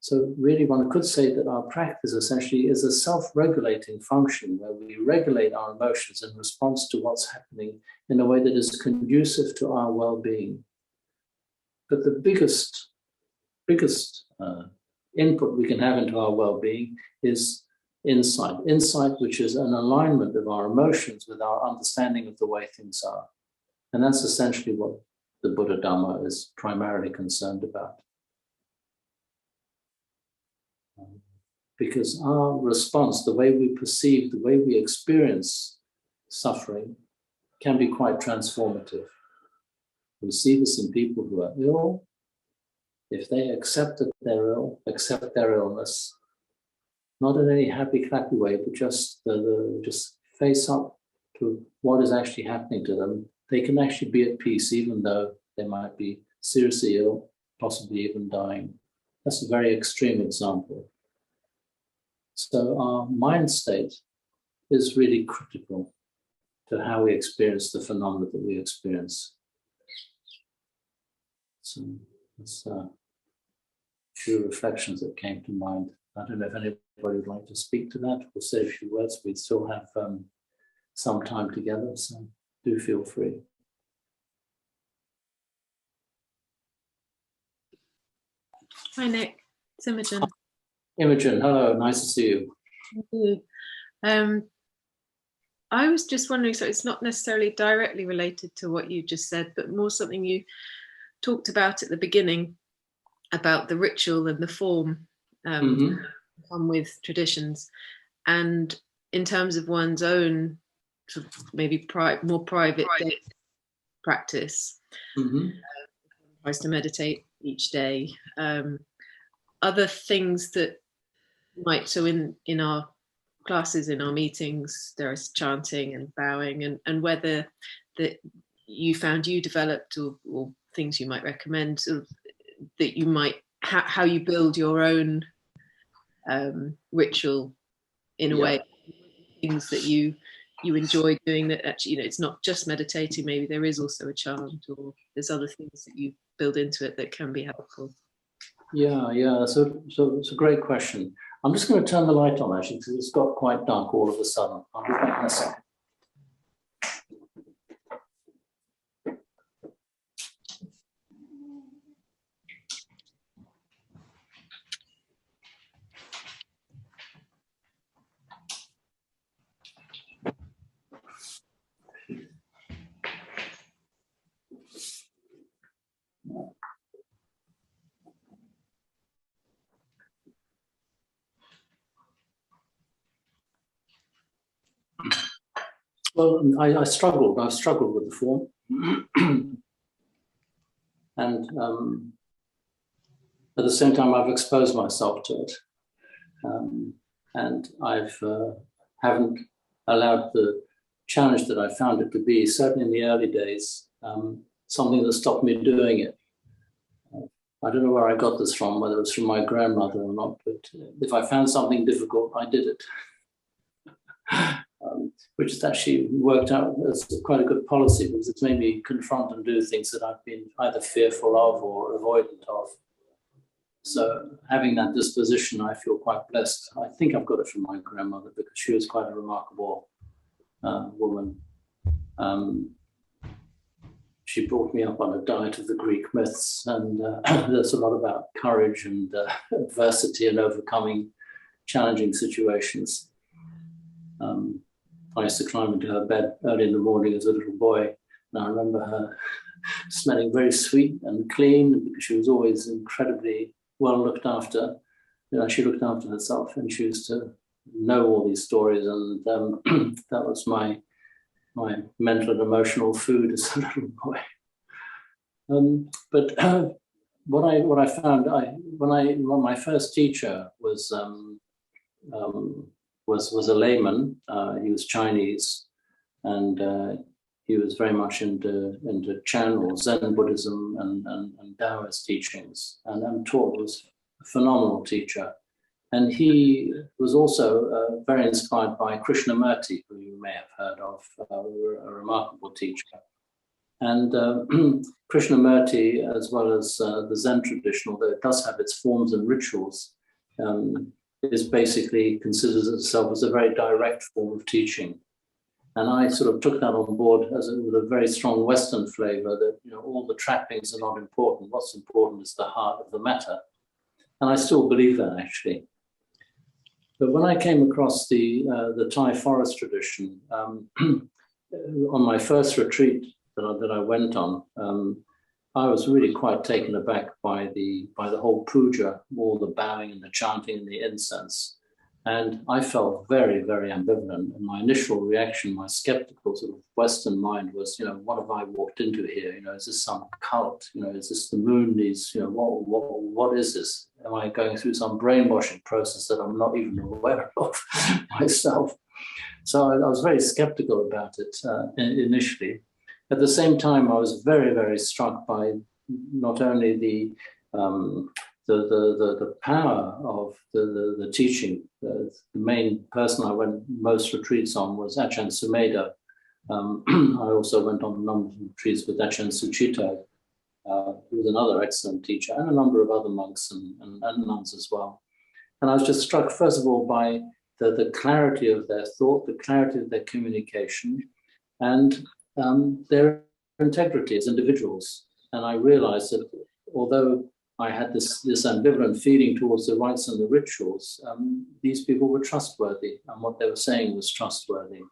So really one could say that our practice essentially is a self-regulating function where we regulate our emotions in response to what's happening in a way that is conducive to our well-being. But the biggest input we can have into our well-being is insight, which is an alignment of our emotions with our understanding of the way things are. And that's essentially what the Buddha Dhamma is primarily concerned about. Because our response, the way we perceive, the way we experience suffering can be quite transformative. We see this in people who are ill. If they accept that they're ill, accept their illness, not in any happy, clappy way, but just face up to what is actually happening to them, they can actually be at peace, even though they might be seriously ill, possibly even dying. That's a very extreme example. So our mind state is really critical to how we experience the phenomena that we experience. So that's a few reflections that came to mind. I don't know if anybody would like to speak to that or say a few words. We still have some time together, so do feel free. Hi, Nick. It's Imogen. Imogen, hello. Nice to see you. Thank you. I was just wondering, so it's not necessarily directly related to what you just said, but more something you talked about at the beginning about the ritual and the form come with traditions. And in terms of one's own sort of maybe more private practice, tries to meditate each day. Other things that might, so in our classes, in our meetings, there is chanting and bowing, and whether that you found you developed or things you might recommend, sort of, that you might, how you build your own ritual in a way, things that you enjoy doing that actually, it's not just meditating, maybe there is also a chant, or there's other things that you build into it that can be helpful. Yeah. So it's a great question. I'm just going to turn the light on actually, because it's got quite dark all of a sudden. I'll be back in a second. Well, I've struggled with the form. And at the same time, I've exposed myself to it. And I've haven't allowed the challenge that I found it to be, certainly in the early days, something that stopped me doing it. I don't know where I got this from, whether it's from my grandmother or not, but if I found something difficult, I did it. Which has actually worked out as quite a good policy, because it's made me confront and do things that I've been either fearful of or avoidant of. So having that disposition, I feel quite blessed. I think I've got it from my grandmother, because she was quite a remarkable woman. She brought me up on a diet of the Greek myths, and there's a lot about courage and adversity and overcoming challenging situations. I used to climb into her bed early in the morning as a little boy, and I remember her smelling very sweet and clean, because she was always incredibly well looked after. She looked after herself, and she used to know all these stories, and that was my mental and emotional food as a little boy. But what I found, when my first teacher was a layman. He was Chinese, and he was very much into Chan or Zen Buddhism and Taoist teachings, and taught, was a phenomenal teacher. And he was also very inspired by Krishnamurti, who you may have heard of, a remarkable teacher. And Krishnamurti, as well as the Zen tradition, although it does have its forms and rituals, is basically considers itself as a very direct form of teaching. And I sort of took that on board with a very strong Western flavor, that all the trappings are not important. What's important is the heart of the matter. And I still believe that, actually. But when I came across the Thai forest tradition, on my first retreat that I went on, I was really quite taken aback by the whole puja, all the bowing and the chanting and the incense. And I felt very, very ambivalent. And my initial reaction, my skeptical sort of Western mind was, what have I walked into here? Is this some cult? Is this the moon? What is this? Am I going through some brainwashing process that I'm not even aware of myself? So I was very skeptical about it initially. At the same time, I was very, very struck by not only the power of the teaching. The main person I went most retreats on was Ajahn Sumedho. I also went on a number of retreats with Ajahn Suchito, who was another excellent teacher, and a number of other monks and nuns as well. And I was just struck, first of all, by the clarity of their thought, the clarity of their communication, and their integrity as individuals. And I realized that although I had this ambivalent feeling towards the rites and the rituals, these people were trustworthy, and what they were saying was trustworthy.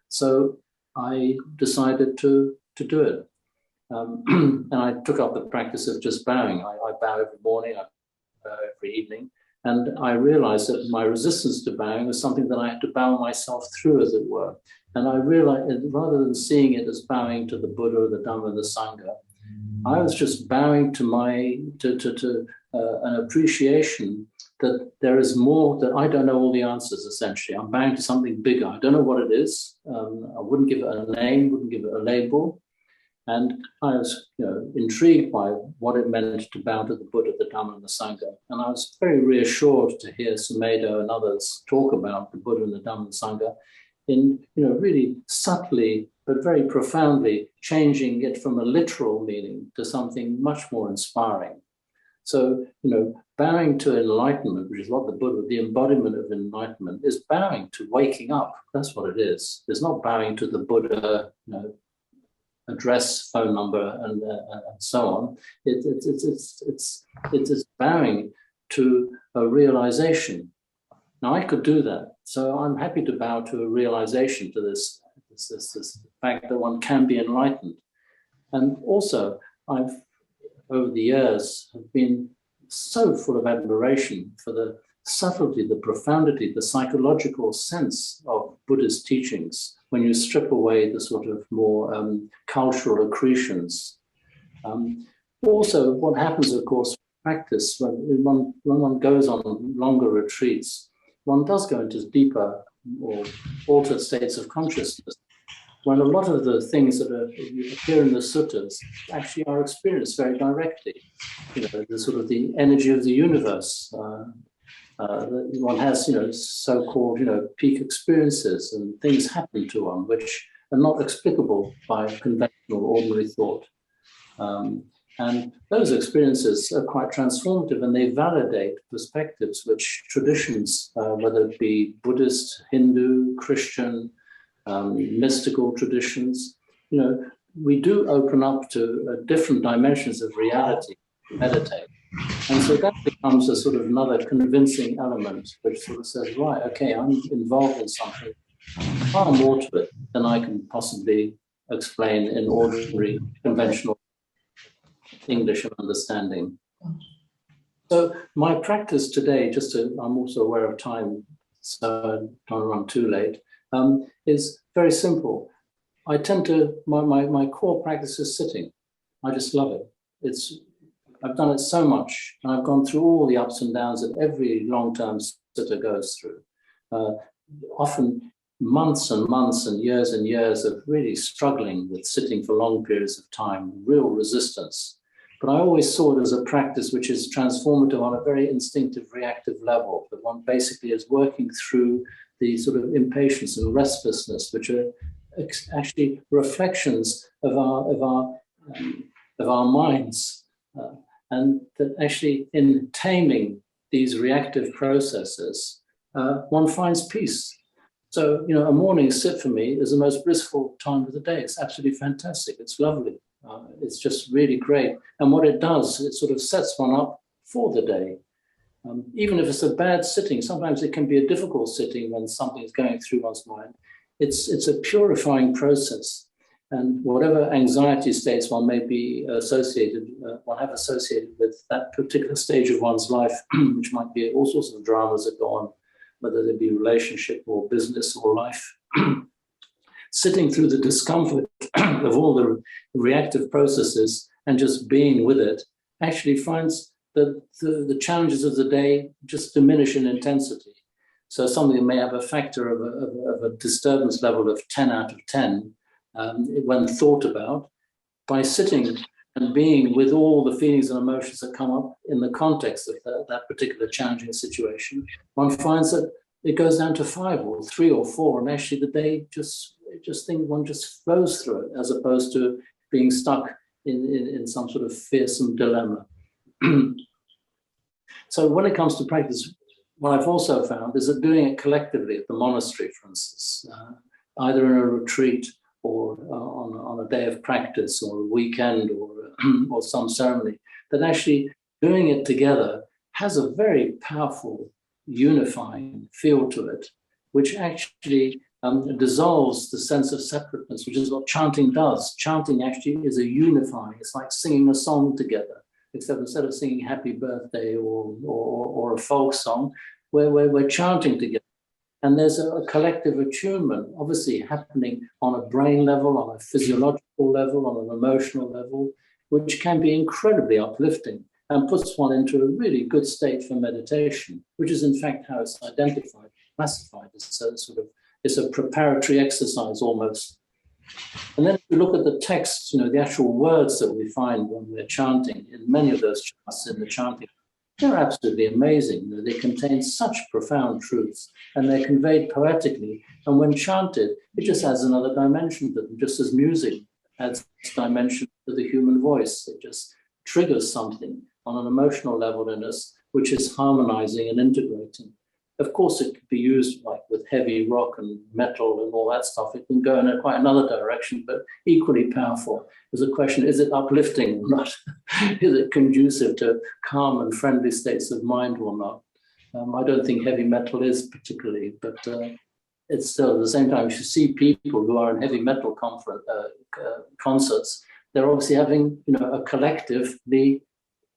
So I decided to do it. And I took up the practice of just bowing. I bow every morning, I bow every evening. And I realized that my resistance to bowing was something that I had to bow myself through, as it were. And I realized, rather than seeing it as bowing to the Buddha, the Dhamma, the Sangha, I was just bowing to an appreciation that there is more, that I don't know all the answers, essentially. I'm bowing to something bigger. I don't know what it is. I wouldn't give it a name, wouldn't give it a label. And I was intrigued by what it meant to bow to the Buddha, the Dhamma, and the Sangha. And I was very reassured to hear Sumedho and others talk about the Buddha and the Dhamma and the Sangha in really subtly, but very profoundly changing it from a literal meaning to something much more inspiring. So, bowing to enlightenment, which is what the Buddha, the embodiment of enlightenment, is bowing to waking up. That's what it is. It's not bowing to the Buddha, address, phone number, and so on. It's bowing to a realization. Now, I could do that. So I'm happy to bow to a realization, to this fact that one can be enlightened. And also, I've, over the years, have been so full of admiration for the subtlety, the profundity, the psychological sense of Buddhist teachings when you strip away the sort of more cultural accretions. Also, what happens, of course, practice, when one goes on longer retreats, one does go into deeper or altered states of consciousness, when a lot of the things that appear in the suttas actually are experienced very directly. The sort of the energy of the universe. One has, so-called, peak experiences, and things happen to one which are not explicable by conventional, ordinary thought. And those experiences are quite transformative, and they validate perspectives which traditions, whether it be Buddhist, Hindu, Christian, mystical traditions, we do open up to different dimensions of reality, meditate. And so that becomes a sort of another convincing element, which sort of says, right, okay, I'm involved in something far more to it than I can possibly explain in ordinary, conventional English and understanding. So my practice today, I'm also aware of time, so I don't run too late, is very simple. I tend to, my core practice is sitting. I just love it. I've done it so much, and I've gone through all the ups and downs that every long-term sitter goes through. Often months and months and years of really struggling with sitting for long periods of time, real resistance. But I always saw it as a practice which is transformative on a very instinctive, reactive level, that one basically is working through the sort of impatience and restlessness, which are actually reflections of our minds. And that actually in taming these reactive processes, one finds peace. So, a morning sit for me is the most blissful time of the day. It's absolutely fantastic. It's lovely. It's just really great. And what it does, it sort of sets one up for the day. Even if it's a bad sitting, sometimes it can be a difficult sitting when something is going through one's mind. It's a purifying process. And whatever anxiety states one may be associated with that particular stage of one's life, which might be all sorts of dramas that go on, whether they be relationship or business or life. Sitting through the discomfort of all the reactive processes and just being with it actually finds that the challenges of the day just diminish in intensity. So something may have a factor of a disturbance level of 10 out of 10, when thought about, by sitting and being with all the feelings and emotions that come up in the context of that particular challenging situation, one finds that it goes down to 5 or 3 or 4, and actually the day one just flows through it, as opposed to being stuck in some sort of fearsome dilemma. So when it comes to practice, what I've also found is that doing it collectively at the monastery, for instance, either in a retreat or on a day of practice or a weekend or some ceremony, that actually doing it together has a very powerful unifying feel to it, which actually dissolves the sense of separateness, which is what chanting does. Chanting actually is a unifying. It's like singing a song together, except instead of singing Happy Birthday or a folk song, we're chanting together. And there's a collective attunement, obviously happening on a brain level, on a physiological level, on an emotional level, which can be incredibly uplifting and puts one into a really good state for meditation, which is in fact how it's identified, classified. It's a preparatory exercise almost. And then if you look at the texts, the actual words that we find when we're chanting, in many of those chants in the chanting, they're absolutely amazing. They contain such profound truths and they're conveyed poetically. And when chanted, it just adds another dimension to them, just as music adds dimension to the human voice. It just triggers something on an emotional level in us, which is harmonizing and integrating. Of course, it could be used like with heavy rock and metal and all that stuff. It can go in quite another direction, but equally powerful. There's a question, is it uplifting or not? Is it conducive to calm and friendly states of mind or not? I don't think heavy metal is particularly, but it's still at the same time, if you see people who are in heavy metal concerts, they're obviously having a collectively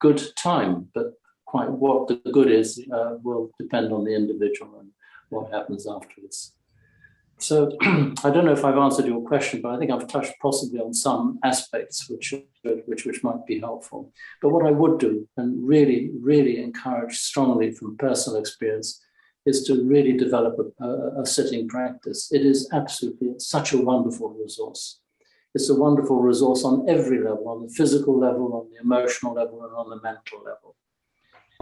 good time, but quite what the good is will depend on the individual and what happens afterwards. So I don't know if I've answered your question, but I think I've touched possibly on some aspects which might be helpful. But what I would do, and really, really encourage strongly from personal experience, is to really develop a sitting practice. It is absolutely such a wonderful resource. It's a wonderful resource on every level, on the physical level, on the emotional level, and on the mental level.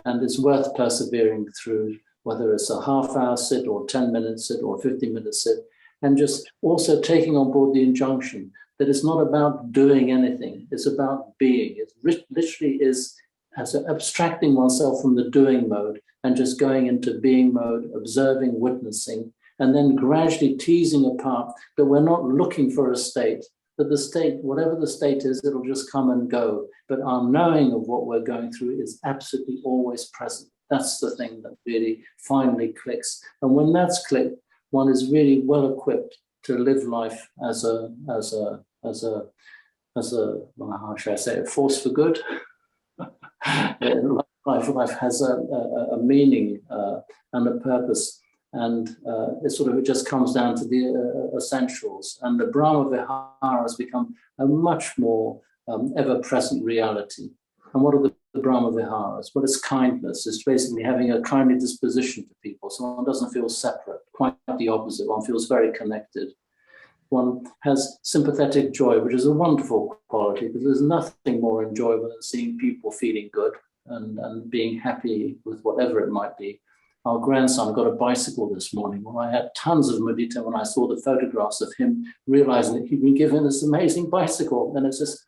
And it's worth persevering through, whether it's a half-hour sit or 10-minute sit or 15-minute sit, and just also taking on board the injunction that it's not about doing anything, it's about being. It literally is as abstracting oneself from the doing mode and just going into being mode, observing, witnessing, and then gradually teasing apart that we're not looking for a state, that the state, whatever the state is, it'll just come and go. But our knowing of what we're going through is absolutely always present. That's the thing that really finally clicks. And when that's clicked, one is really well equipped to live life as a well, how should I say it, force for good. Life has a meaning and a purpose. And it just comes down to the essentials. And the Brahma Vihara has become a much more ever-present reality. And what are the Brahma Viharas? Well, it's kindness. It's basically having a kindly disposition to people, so one doesn't feel separate. Quite the opposite. One feels very connected. One has sympathetic joy, which is a wonderful quality, because there's nothing more enjoyable than seeing people feeling good and being happy with whatever it might be. Our grandson got a bicycle this morning. Well, I had tons of mudita when I saw the photographs of him realizing that he'd been given this amazing bicycle. And it's just,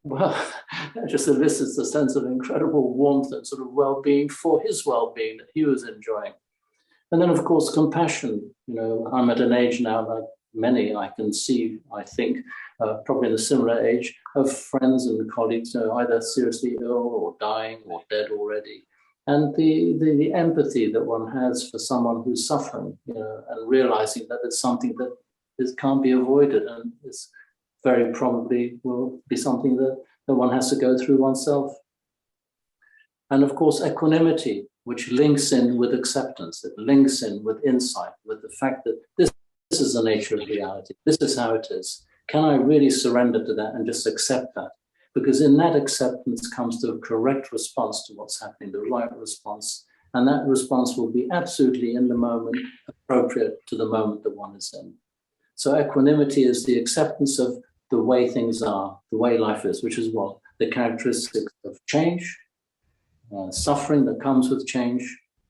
well, that just elicits a sense of incredible warmth and sort of well-being for his well-being that he was enjoying. And then, of course, compassion. I'm at an age now, like many I can see, I think, probably in a similar age, of friends and colleagues either seriously ill or dying or dead already. And the empathy that one has for someone who's suffering, and realizing that it's something that can't be avoided, and it's very probably will be something that one has to go through oneself. And of course, equanimity, which links in with acceptance, it links in with insight, with the fact that this is the nature of reality, this is how it is. Can I really surrender to that and just accept that? Because in that acceptance comes the correct response to what's happening, the right response. And that response will be absolutely in the moment, appropriate to the moment that one is in. So equanimity is the acceptance of the way things are, the way life is, which is what? The characteristics of change, suffering that comes with change,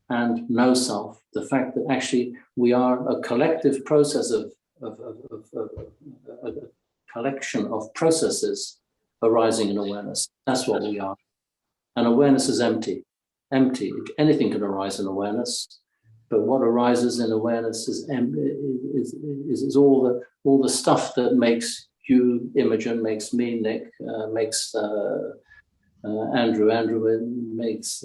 and no self. The fact that actually we are a collective process of a collection of processes arising in awareness. That's what we are. And awareness is empty. Empty. Anything can arise in awareness, but what arises in awareness is all the stuff that makes you, Imogen, makes me, Nick, makes Andrew, makes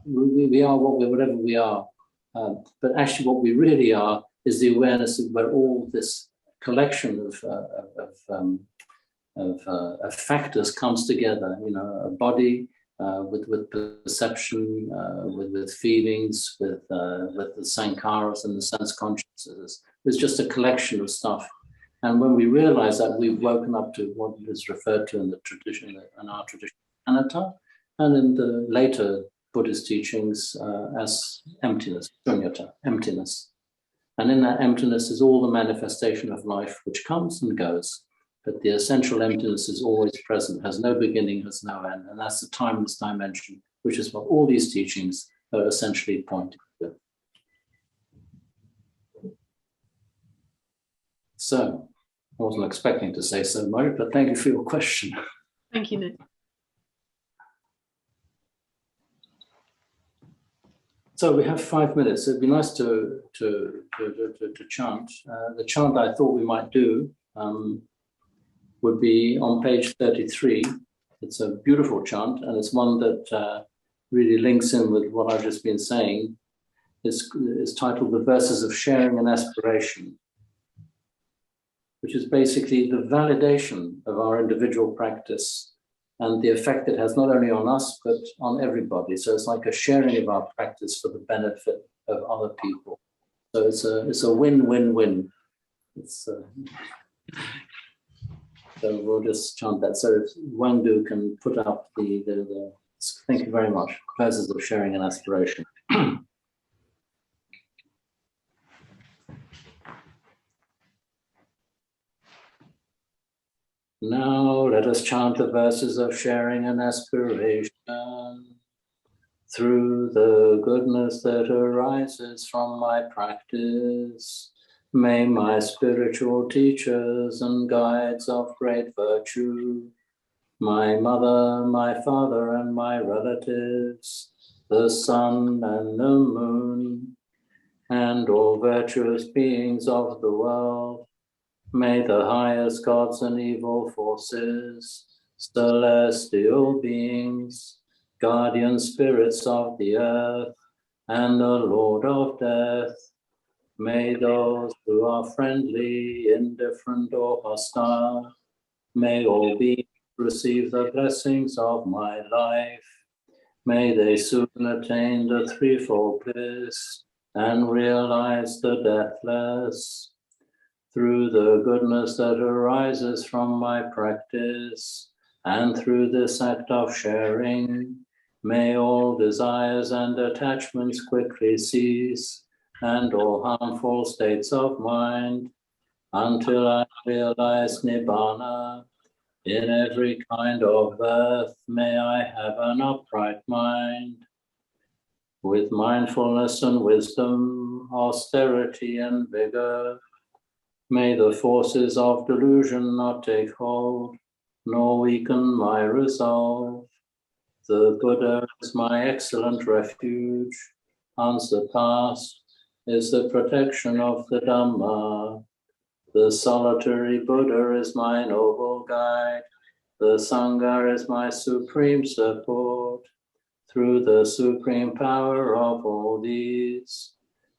we are whatever we are. But actually what we really are is the awareness of where all this collection of factors comes together, a body with perception, with feelings, with the sankharas and the sense consciousness. It's just a collection of stuff. And when we realize that, we've woken up to what is referred to in the tradition, in our tradition, anatta, and in the later Buddhist teachings as emptiness, shunyata, emptiness. And in that emptiness is all the manifestation of life which comes and goes. But the essential emptiness is always present, has no beginning, has no end. And that's the timeless dimension, which is what all these teachings are essentially pointing to. So, I wasn't expecting to say so much, but thank you for your question. Thank you, Nick. So we have 5 minutes. It'd be nice to chant. The chant I thought we might do would be on page 33. It's a beautiful chant, and it's one that really links in with what I've just been saying. It's titled The Verses of Sharing and Aspiration, which is basically the validation of our individual practice and the effect it has not only on us, but on everybody. So it's like a sharing of our practice for the benefit of other people. So it's a win-win-win. So we'll just chant that. So if Wendy can put up the thank you very much, Verses of Sharing and Aspiration. Now let us chant the verses of sharing and aspiration. Through the goodness that arises from my practice, may my spiritual teachers and guides of great virtue, my mother, my father, and my relatives, the sun and the moon, and all virtuous beings of the world, may the highest gods and evil forces, celestial beings, guardian spirits of the earth, and the Lord of death, may those who are friendly, indifferent, or hostile, may all beings receive the blessings of my life. May they soon attain the threefold bliss and realize the deathless. Through the goodness that arises from my practice, and through this act of sharing, may all desires and attachments quickly cease, and all harmful states of mind, until I realize Nibbana. In every kind of birth, may I have an upright mind. With mindfulness and wisdom, austerity and vigor, may the forces of delusion not take hold, nor weaken my resolve. The Buddha is my excellent refuge. Unsurpassed is the protection of the Dhamma. The solitary Buddha is my noble guide. The Sangha is my supreme support. Through the supreme power of all these,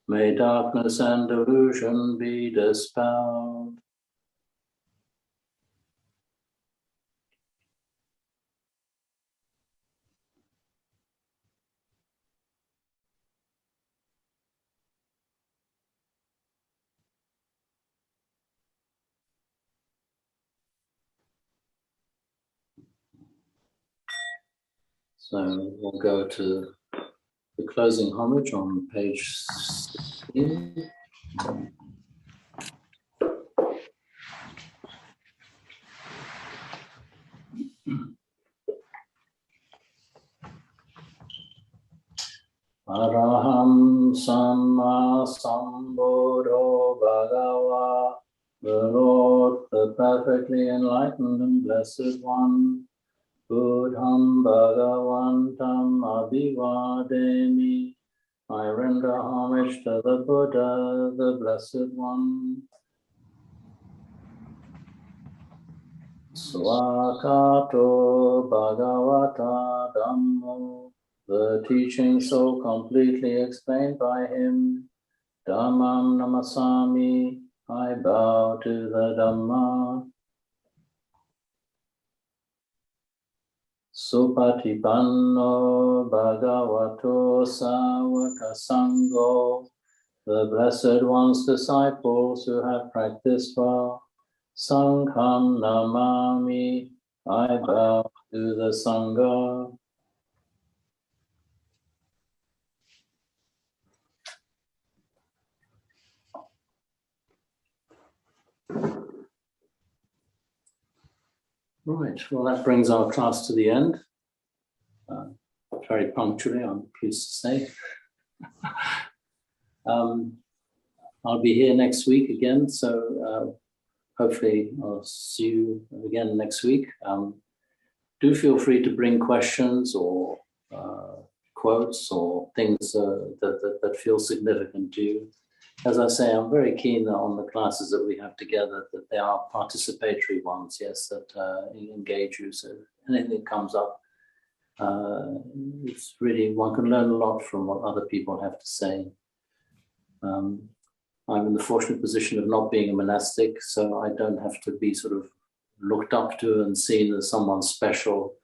may darkness and delusion be dispelled. So we'll go to the closing homage on page 16. Araham Samma Sambuddho Bhagava, the Lord, the perfectly enlightened and blessed one, Buddham Bhagavantam Abhivademi. I render homage to the Buddha, the Blessed One. Swakato Bhagavata Dhammo the teaching so completely explained by him. Dhammam namasami, I bow to the Dhamma. Supatipanno bhagavato sāvaka sangho, the Blessed One's disciples who have practiced well. Sangham namami, I bow to the Sangha. Right, well, that brings our class to the end. Very punctually, I'm pleased to say. I'll be here next week again, so hopefully I'll see you again next week. Do feel free to bring questions or quotes or things that feel significant to you. As I say, I'm very keen on the classes that we have together, that they are participatory ones, yes, that engage you. So anything that comes up, it's really, one can learn a lot from what other people have to say. I'm in the fortunate position of not being a monastic, so I don't have to be sort of looked up to and seen as someone special.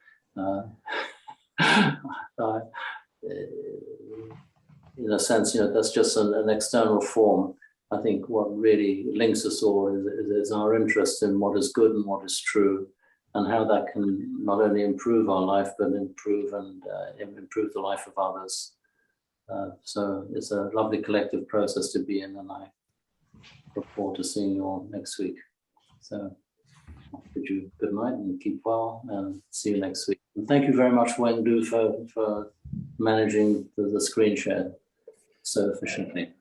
In a sense, that's just an external form. I think what really links us all is our interest in what is good and what is true, and how that can not only improve our life, but improve the life of others. So it's a lovely collective process to be in, and I look forward to seeing you all next week. So I'll bid you good night and keep well, and see you next week. And thank you very much, Wendy, for managing the screen share so efficiently.